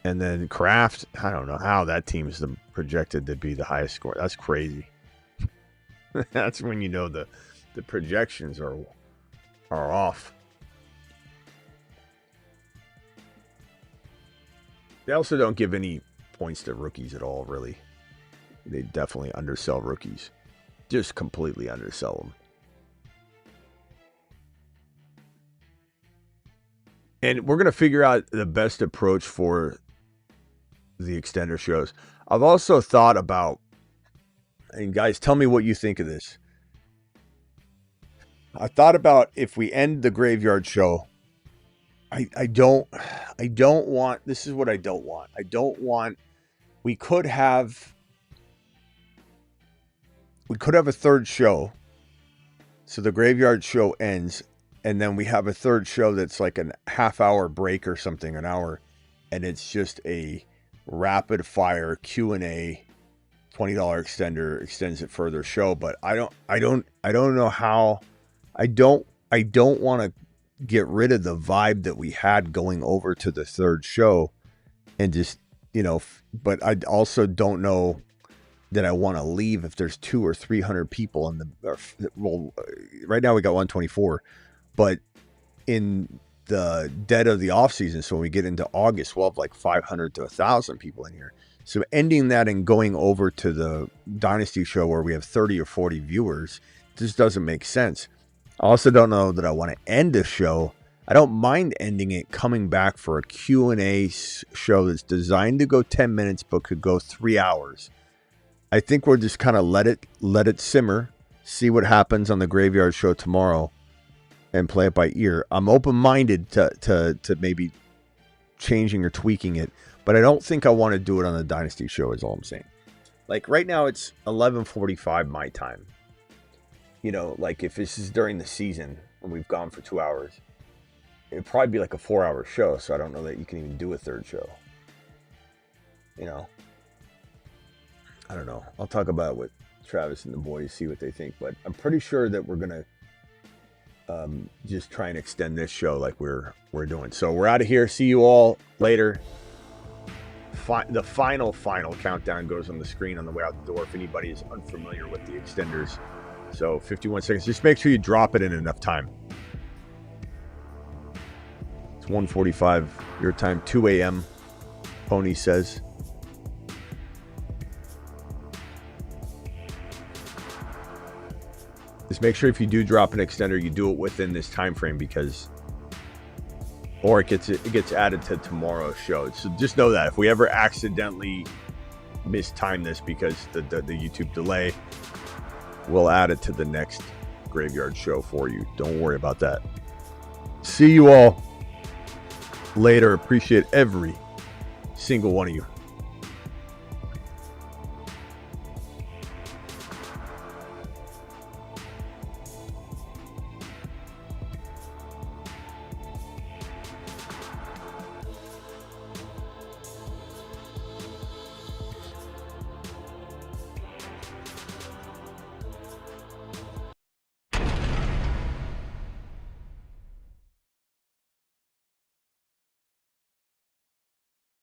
[SPEAKER 1] And then Kraft. I don't know how that team's projected to be the highest score. That's crazy. That's when you know the projections are off. They also don't give any points to rookies at all, really. They definitely undersell rookies. Just completely undersell them. And we're going to figure out the best approach for the extender shows. I've also thought about, and guys, tell me what you think of this. I thought about if we end the graveyard show, I don't want, this is what I don't want. We could have a third show. So the graveyard show ends, and then we have a third show that's like a half-hour break or something, an hour, and it's just a rapid fire Q&A, $20 extender extends it further show. But I don't know how I don't want to get rid of the vibe that we had going over to the third show and just, but I also don't know that I want to leave if there's 200 or 300 people in right now we got 124, but in the dead of the off season. So when we get into August, we'll have like 500 to 1,000 people in here. So ending that and going over to the Dynasty show where we have 30 or 40 viewers just doesn't make sense. I also don't know that I want to end the show. I don't mind ending it, coming back for a Q&A show that's designed to go 10 minutes, but could go 3 hours. I think we'll just kind of let it simmer, see what happens on the Graveyard show tomorrow, and play it by ear. I'm open-minded to maybe changing or tweaking it, but I don't think I want to do it on the Dynasty show is all I'm saying. Like right now it's 11:45 my time. Like if this is during the season and we've gone for 2 hours, it'd probably be like a 4-hour show, so I don't know that you can even do a third show. I don't know. I'll talk about it with Travis and the boys, see what they think, but I'm pretty sure that we're going to just try and extend this show like we're doing. So we're out of here. See you all later. The final countdown goes on the screen on the way out the door if anybody is unfamiliar with the extenders. So 51 seconds. Just make sure you drop it in enough time. It's 1:45 your time, 2 a.m. Pony says. Just make sure if you do drop an extender, you do it within this time frame or it gets added to tomorrow's show. So just know that if we ever accidentally mistime this because the YouTube delay, we'll add it to the next Graveyard show for you. Don't worry about that. See you all later. Appreciate every single one of you.